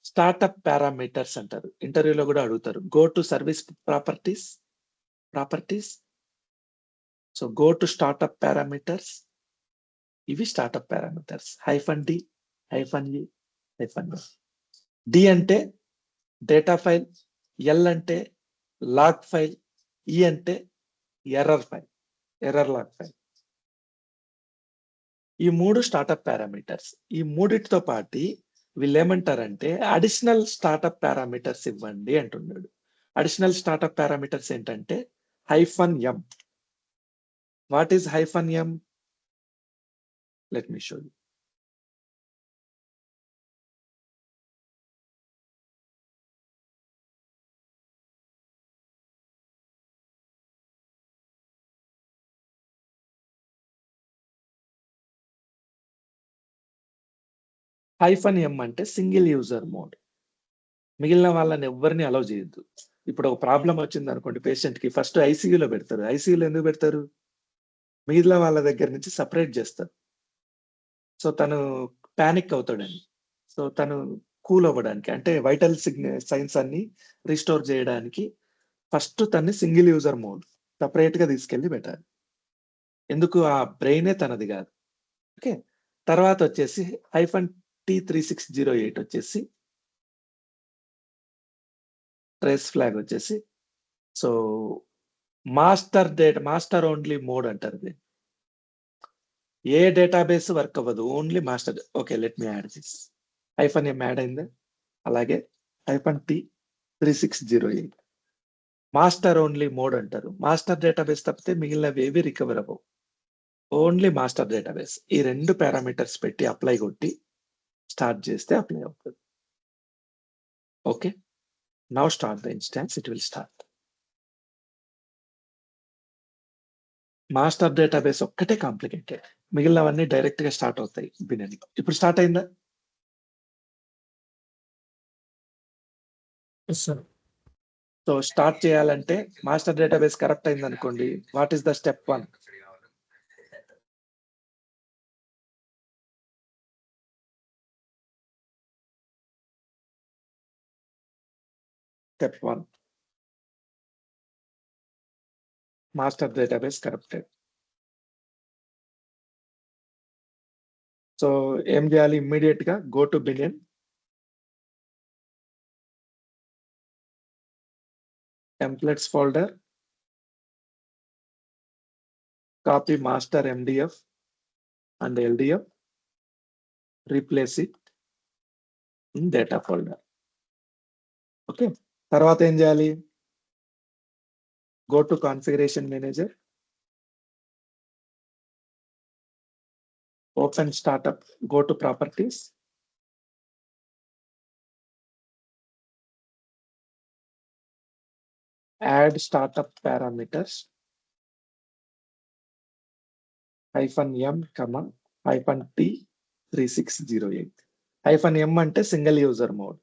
startup parameters అంటారు. ఇంటర్వ్యూలో కూడా అడుగుతారు. Go to service properties, so go to startup parameters. ఇవి startup parameters. -d, -e, -n. D అంటే డేటా ఫైల్, ఎల్ అంటే లాగ్ ఫైల్, ఈ అంటే ఎర్రర్ లాగ్ ఫైల్. ఈ 3 స్టార్ట్అప్ పారామీటర్స్. ఈ మూడిటితో పాటు వీళ్ళు ఏమంటారంటే అడిషనల్ స్టార్ట్అప్ పారామీటర్స్ ఇవ్వండి అంటున్నాడు. అడిషనల్ స్టార్ట్అప్ పారామీటర్స్ ఏంటంటే -m. What is -m? Let me show you. -m అంటే సింగిల్ యూజర్ మోడ్. మిగిలిన వాళ్ళని ఎవరిని అలౌ చేయొద్దు. ఇప్పుడు ఒక ప్రాబ్లం వచ్చింది అనుకోండి, పేషెంట్ కి ఫస్ట్ ఐసీయూలో పెడతారు. ఐసీయూలో ఎందుకు పెడతారు? మిగిలిన వాళ్ళ దగ్గర నుంచి సపరేట్ చేస్తారు. సో తను పానిక్ అవుతాడని, సో తను కూల్ అవ్వడానికి, అంటే వైటల్ సైన్స్ అన్ని రిస్టోర్ చేయడానికి ఫస్ట్ తన్ని సింగిల్ యూజర్ మోడ్ సపరేట్ గా తీసుకెళ్లి పెట్టాలి. ఎందుకు? ఆ బ్రెయినే తనది కాదు. ఓకే, తర్వాత వచ్చేసి -T3608 వచ్చేసి ట్రేస్ ఫ్లాగ్ వచ్చేసి, సో మాస్టర్ ఓన్లీ మోడ్ అంటారు. ఏ డేటాబేస్ వర్క్ అవ్వదు, only master. Okay, let me add this. -m add అయిందా? అలాగే -T3608 మాస్టర్ ఓన్లీ మోడ్ అంటారు. మాస్టర్ డేటాబేస్ తప్పితే మిగిలినవి ఏవి రికవర్ అవ్వవు, ఓన్లీ మాస్టర్ డేటాబేస్. ఈ 2 పారామీటర్స్ పెట్టి అప్లై కొట్టి స్టార్ట్ చేస్తే అప్లై అవుతుంది. Okay, now start the instance, it will start. Master database ఒక్కటే కాంప్లికేటెడ్, మిగిలినవన్నీ డైరెక్ట్ గా స్టార్ట్ అవుతాయి బినని. ఇప్పుడు స్టార్ట్ అయిందా? Yes, sir. సో స్టార్ట్ చేయాలంటే మాస్టర్ డేటాబేస్ కరెక్ట్ అయింది అనుకోండి, what is the step 1? Step 1, master database corrupted. So ఏం చేయాలి? ఇమ్మీడియట్ గా go to bin, templates folder, copy master MDF and LDF, replace it in data folder. Okay, తర్వాత ఏం చేయాలి? go to configuration manager, open startup, go to properties, add startup parameters -m, -T3608. -m అంటే single user mode.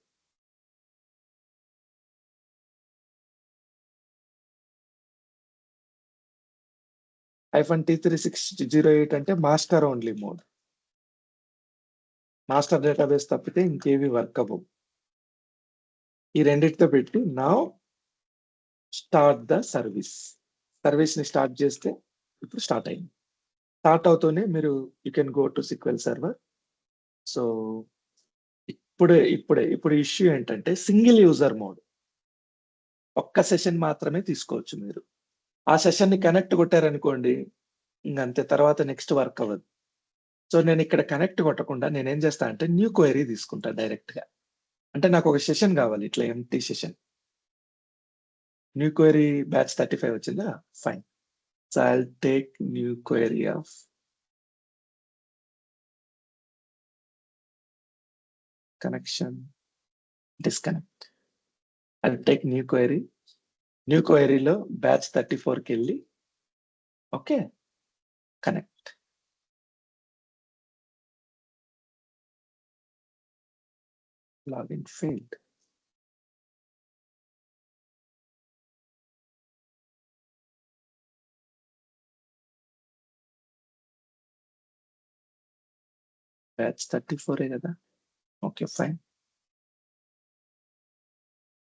-T3608 అంటే master only mode. Master database తప్పితే ఇంకేవి work అవ్వవు. ఈ రెండిటితో పెట్టి now start the service. సర్వీస్‌ని స్టార్ట్ చేస్తే ఇప్పుడు స్టార్ట్ అయింది. స్టార్ట్ అవుతూనే మీరు you can go to SQL server. So ఇప్పుడు ఇష్యూ ఏంటంటే సింగిల్ యూజర్ మోడ్. ఒక్క సెషన్ మాత్రమే తీసుకోవచ్చు మీరు. ఆ సెషన్‌ని కనెక్ట్ కొట్టారనుకోండి ఇంకంతే, తర్వాత నెక్స్ట్ వర్క్ అవ్వదు. సో నేను ఇక్కడ కనెక్ట్ కొట్టకుండా నేనేం చేస్తా అంటే న్యూ క్వెరీ తీసుకుంటా డైరెక్ట్‌గా. అంటే నాకు ఒక సెషన్ కావాలి ఇట్లా empty session. New query batch 35 వచ్చిందా? Fine. So I'll take new query of connection disconnect. I'll take new query. New క్వెరీలో బ్యాచ్ 34కి వెళ్ళి okay connect. Login failed. Batch 34 కదా? Okay fine.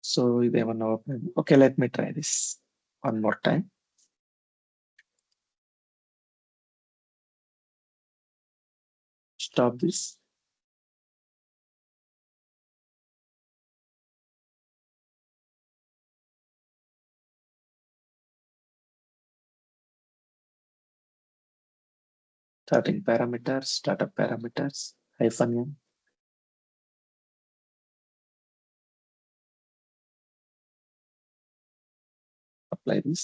సో ఇదేమన్నా open. Okay let me try this one more time. Stop this. Starting parameters, startup parameters, -n. Apply this.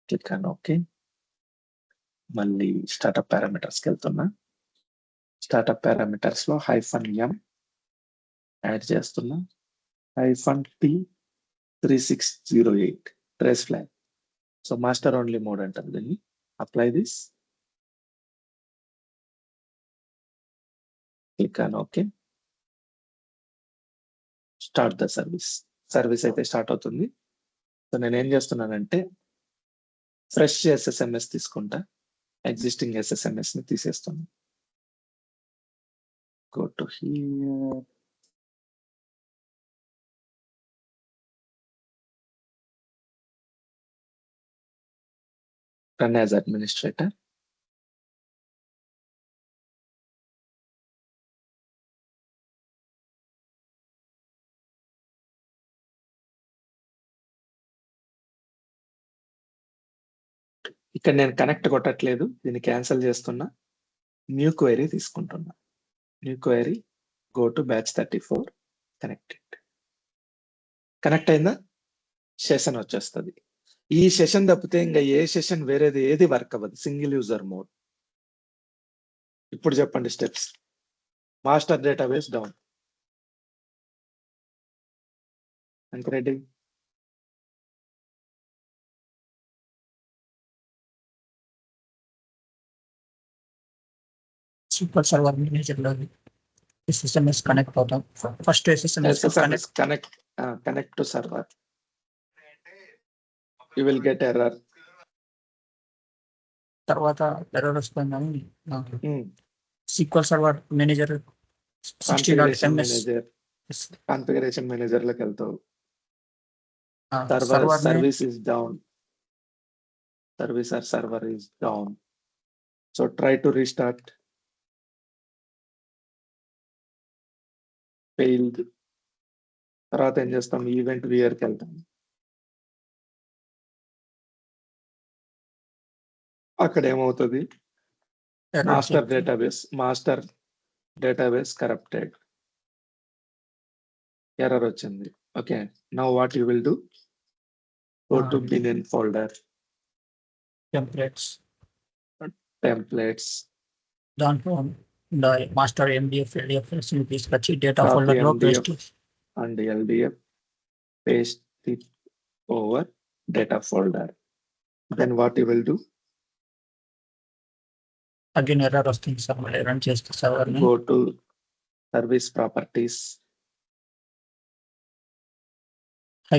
Click on OK. మళ్ళీ startup పారామీటర్స్కి వెళ్తున్నా. Startup parameters లో -m add చేస్తున్నా. -T3608 trace flag. So master only mode అంటారు దీన్ని. Apply this. Click on okay. Start the service. Service అయితే start అవుతుంది. So నేను ఏం చేస్తున్నానంటే ఫ్రెష్ SSMS తీసుకుంటా. ఎగ్జిస్టింగ్ SSMS ని తీసేస్తాను. Go to here. Run as administrator. ఇక్కడ నేను కనెక్ట్ కొట్టట్లేదు, దీన్ని క్యాన్సిల్ చేస్తున్నా. న్యూ క్వెరీ తీసుకుంటున్నా. New query go to batch 34 connected. Connect అయిందా? సెషన్ వచ్చేస్తుంది. ఈ సెషన్ తప్పితే ఇంకా ఏ సెషన్ వేరేది ఏది వర్క్ అవ్వదు. Single user mode. ఇప్పుడు చెప్పండి స్టెప్స్. Master database down. అంత రెడీ. SQL సర్వర్ మేనేజర్లో SSMS కనెక్ట్ అవుతాం. First SSMS connect to server. You will get error. తర్వాత ఎర్రర్ వస్తుందని SQL server manager configuration manager లోకి వెళ్తావు. Server service is down. Server is down. So try to restart. Failed. తర్వాత ఏం చేస్తాం? Event వియర్కి వెళ్తాం. అక్కడ ఏమవుతుంది? Master database corrupted. ఎర్రర్ వచ్చింది. Okay, now what you will do? Go to bin folder. Templates. దాంట్లో మాస్టర్ MDF LDF తీసుకొచ్చి డేటా ఫోల్డర్ లో paste and LDF paste it over data folder. Then what you will do? Again error వస్తుంది sir. మళ్ళీ run చేస్తే server ని Go to service properties. -n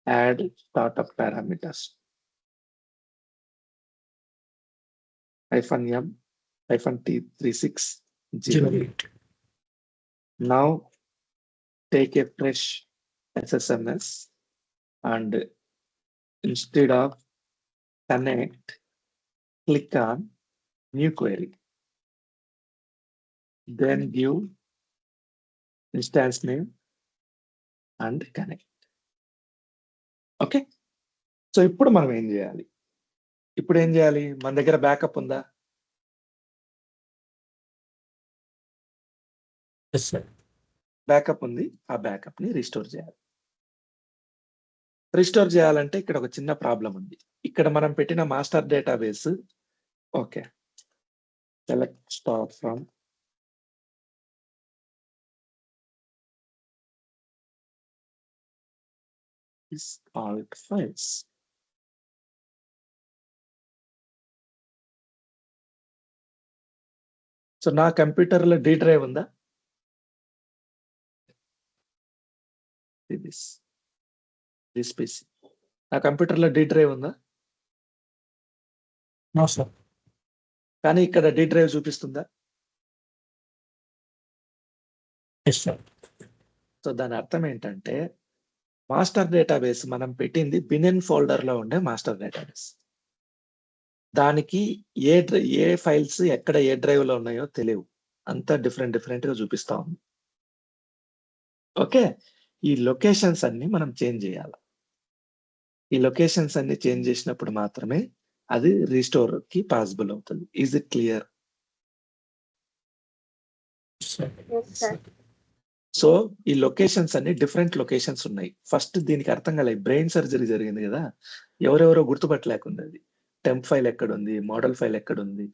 add startup parameters -m -t3608. Now take a fresh SSMS and instead of connect, click on new query. Then give instance name and connect. Okay. So ఇప్పుడు మనం ఏం చేయాలి? మన దగ్గర backup ఉందా? Yes, sir. Backup ఉంది. ఆ backup ని రిస్టోర్ చేయాలి. రిస్టోర్ చేయాలంటే ఇక్కడ ఒక చిన్న ప్రాబ్లం ఉంది. ఇక్కడ మనం పెట్టిన master database okay. Select star from alt files. So నా కంప్యూటర్లో డి డ్రైవ్ ఉందా? This PC. నా కంప్యూటర్లో డి డ్రైవ్ ఉందా? No, sir. కానీ ఇక్కడ డి డ్రైవ్ చూపిస్తుందా? Yes, sir. సో దాని అర్థం ఏంటంటే మాస్టర్ డేటాబేస్ మనం పెట్టింది బినెన్ ఫోల్డర్ లో ఉండే మాస్టర్ డేటాబేస్. దానికి ఏ ఫైల్స్ ఎక్కడ ఏ డ్రైవ్ లో ఉన్నాయో తెలియవు. అంతా డిఫరెంట్ గా చూపిస్తా ఉంది. ఓకే. ఈ లొకేషన్స్ అన్ని మనం చేంజ్ చేయాలి. ఈ లొకేషన్స్ అన్ని చేంజ్ చేసినప్పుడు మాత్రమే అది రీస్టోర్ కి పాసిబుల్ అవుతుంది. Is it clear? Sir. Yes, sir. So ఈ లొకేషన్స్ అన్ని డిఫరెంట్ లొకేషన్స్ ఉన్నాయి. ఫస్ట్ దీనికి అర్థం కాలేదు. బ్రెయిన్ సర్జరీ జరిగింది కదా, ఎవరెవరో గుర్తుపట్టలేకుండా అది టెంప్ ఫైల్ ఎక్కడుంది, మోడల్ ఫైల్ ఎక్కడుంది,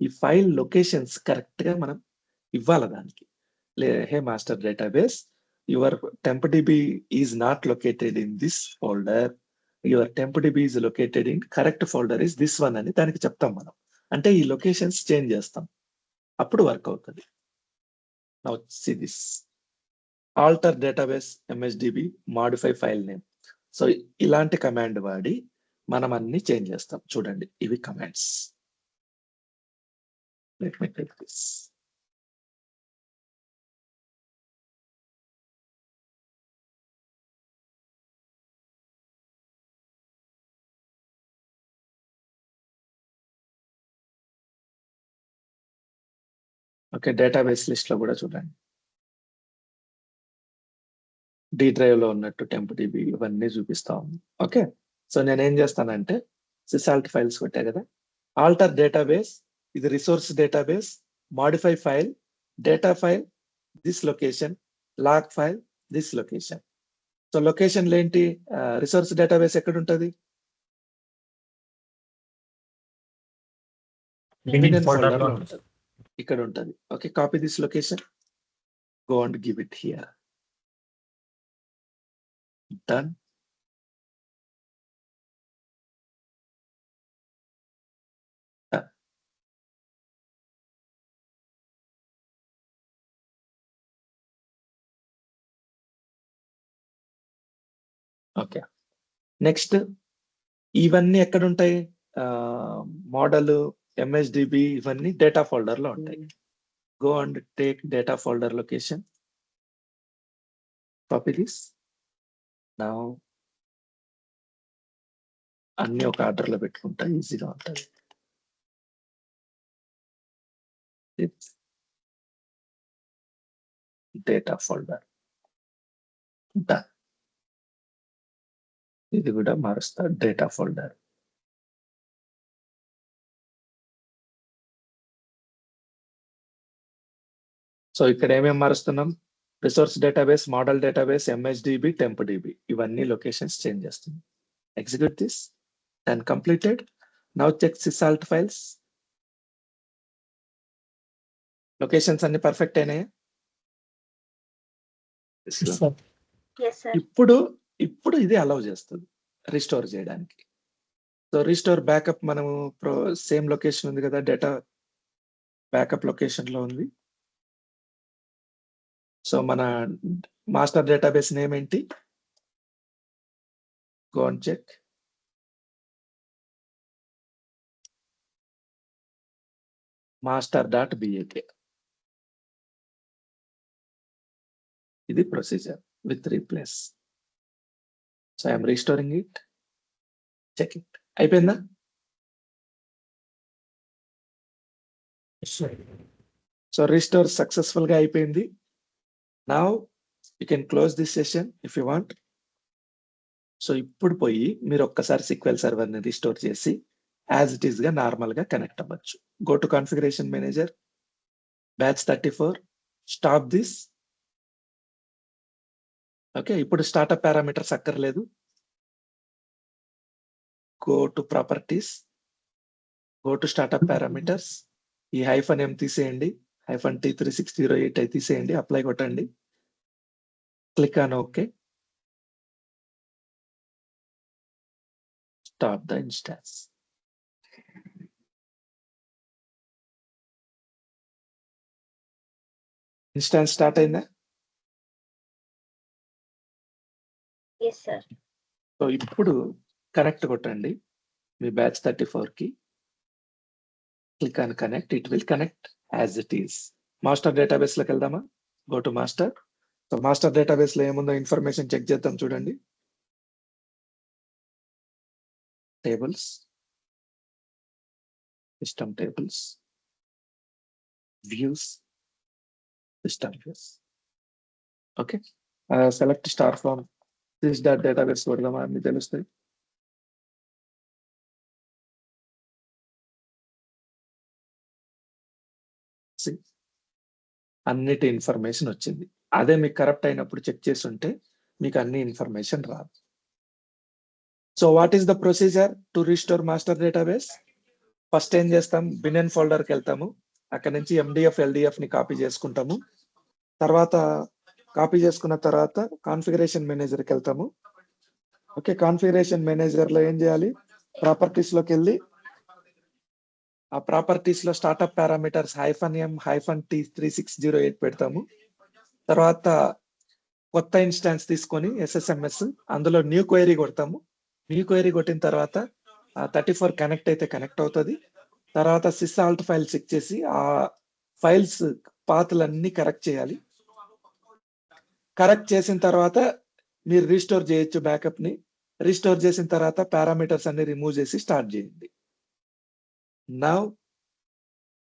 ఈ ఫైల్ లొకేషన్స్ కరెక్ట్ గా మనం ఇవ్వాలి దానికి. Hey master database, your temp DB is not located in this folder, your temp DB is located in correct folder is this one అని దానికి చెప్తాం మనం. అంటే ఈ లొకేషన్స్ చేంజ్ చేస్తాం, అప్పుడు వర్క్ అవుతుంది. Now see this alter database msdb modify file name. So ఇలాంటి కమాండ్ వాడి మనం అన్ని చేంజ్ చేస్తాం. చూడండి, ఇవి commands. Let me take this. Okay, database list లో కూడా చూడండి, డి డ్రైవ్ లో ఉన్నట్టు టెంప్ డిబి ఇవన్నీ చూపిస్తా ఉంది. ఓకే, సో నేను ఏం చేస్తానంటే సిసాల్ట్ ఫైల్స్ కొట్టా కదా, ఆల్టర్ డేటాబేస్, ఇది resource database, modify file, data file this location, log file this location. So లొకేషన్లు ఏంటి? రిసోర్స్ డేటాబేస్ ఎక్కడ ఉంటుంది? Beginning బినెన్ folder ఫోల్డర్ లో లో ఉంటుంది, ఇక్కడ ఉంటుంది. Okay, copy this location, go and give it here. Done. Okay, next ఇవన్నీ ఎక్కడ ఉంటాయి? మోడల్, ఎంఎస్డిబి ఇవన్నీ డేటా ఫోల్డర్ లో ఉంటాయి. Go and take data folder location, copy this. Now అన్ని ఒక ఆర్డర్ లో పెట్టుకుంటా, ఈజీగా ఉంటుంది. Data folder done. ఇది కూడా మారుస్తా, డేటా ఫోల్డర్. సో ఇక్కడ ఏమేమి మారుస్తున్నాం? Resource database, model database, MSDB, temp DB ఇవన్నీ లొకేషన్స్ చేంజ్ చేస్తుంది. Execute this and completed. Now check sysalt files. Locations అన్ని పర్ఫెక్ట్ అయినాయా? Yes, sir. Yes, sir. ఇప్పుడు ఇది అలౌ చేస్తుంది రిస్టోర్ చేయడానికి. సో రిస్టోర్ బ్యాకప్ మనము సేమ్ లొకేషన్ ఉంది కదా, డేటా బ్యాకప్ లొకేషన్ లో ఉంది. సో మన మాస్టర్ డేటాబేస్ నేమ్ ఏంటి? Go and check. Master.bat. This procedure with replace. So I am restoring it. Check it. అయిపోయిందా? So restore successful గా అయిపోయింది. Now you can close this session if you want. So ఇప్పుడు పోయి మీరు ఒక్కసారి SQL server ని restore చేసి as it is గా నార్మల్ గా కనెక్ట్ అవ్వచ్చు. Go to configuration manager, batch 34, stop this. Okay, ఇప్పుడు స్టార్ట్అప్ పారామీటర్స్ అక్కర్లేదు. Go to properties, go to startup parameters. ఈ -m తీసేయండి, -T3608 అయి తీసేయండి, అప్లై కొట్టండి, click on okay. Start the instance. Instance start అయిందా? Yes sir. సో ఇప్పుడు connect కొట్టండి మీ బ్యాచ్ 34 కి. Click on connect, it will connect as it is. Master database లోకి వెళ్దామా? Go to master. So master database లో ఏముందో ఇన్ఫర్మేషన్ చెక్ చేద్దాం. చూడండి, tables, system tables, views, system views. Okay, select star from this dot database కొడదామా అని తెలుస్తాయి. అన్నిటి ఇన్ఫర్మేషన్ వచ్చింది. అదే మీకు కరప్ట్ అయినప్పుడు చెక్ చేసి ఉంటే మీకు అన్ని ఇన్ఫర్మేషన్ రాదు. So what is the procedure to restore master database? First ఏం చేస్తాం, బిన్ ఫోల్డర్కి వెళ్తాము. అక్కడ నుంచి MDF LDF ని కాపీ చేసుకుంటాము. తర్వాత కాపీ చేసుకున్న తర్వాత కాన్ఫిగరేషన్ మేనేజర్కి వెళ్తాము. ఓకే, కాన్ఫిగరేషన్ మేనేజర్ లో ఏం చేయాలి, ప్రాపర్టీస్ లోకి వెళ్ళి ఆ ప్రాపర్టీస్ లో స్టార్ట్అప్ పారామీటర్స్ -m -T3608 పెడతాము. తర్వాత కొత్త ఇన్స్టాన్స్ తీసుకొని SSMS అందులో న్యూ క్వైరీ కొడతాము. న్యూ క్వైరీ కొట్టిన తర్వాత 34 కనెక్ట్ అయితే కనెక్ట్ అవుతుంది. తర్వాత సిస్ఆల్ట్ ఫైల్ చెక్ చేసి ఆ ఫైల్స్ పాత్లన్నీ కరెక్ట్ చేయాలి. కరెక్ట్ చేసిన తర్వాత మీరు రీస్టోర్ చేయొచ్చు బ్యాకప్ ని. రీస్టోర్ చేసిన తర్వాత పారామీటర్స్ అన్ని రిమూవ్ చేసి స్టార్ట్ చేయండి. Now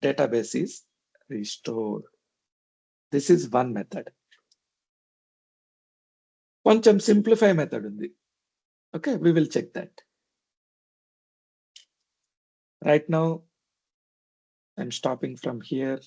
database is restored. This is one method. కొంచెం సింప్లిఫై మెథడ్ ఉంది. Okay, we will check that. Right now I'm stopping from here.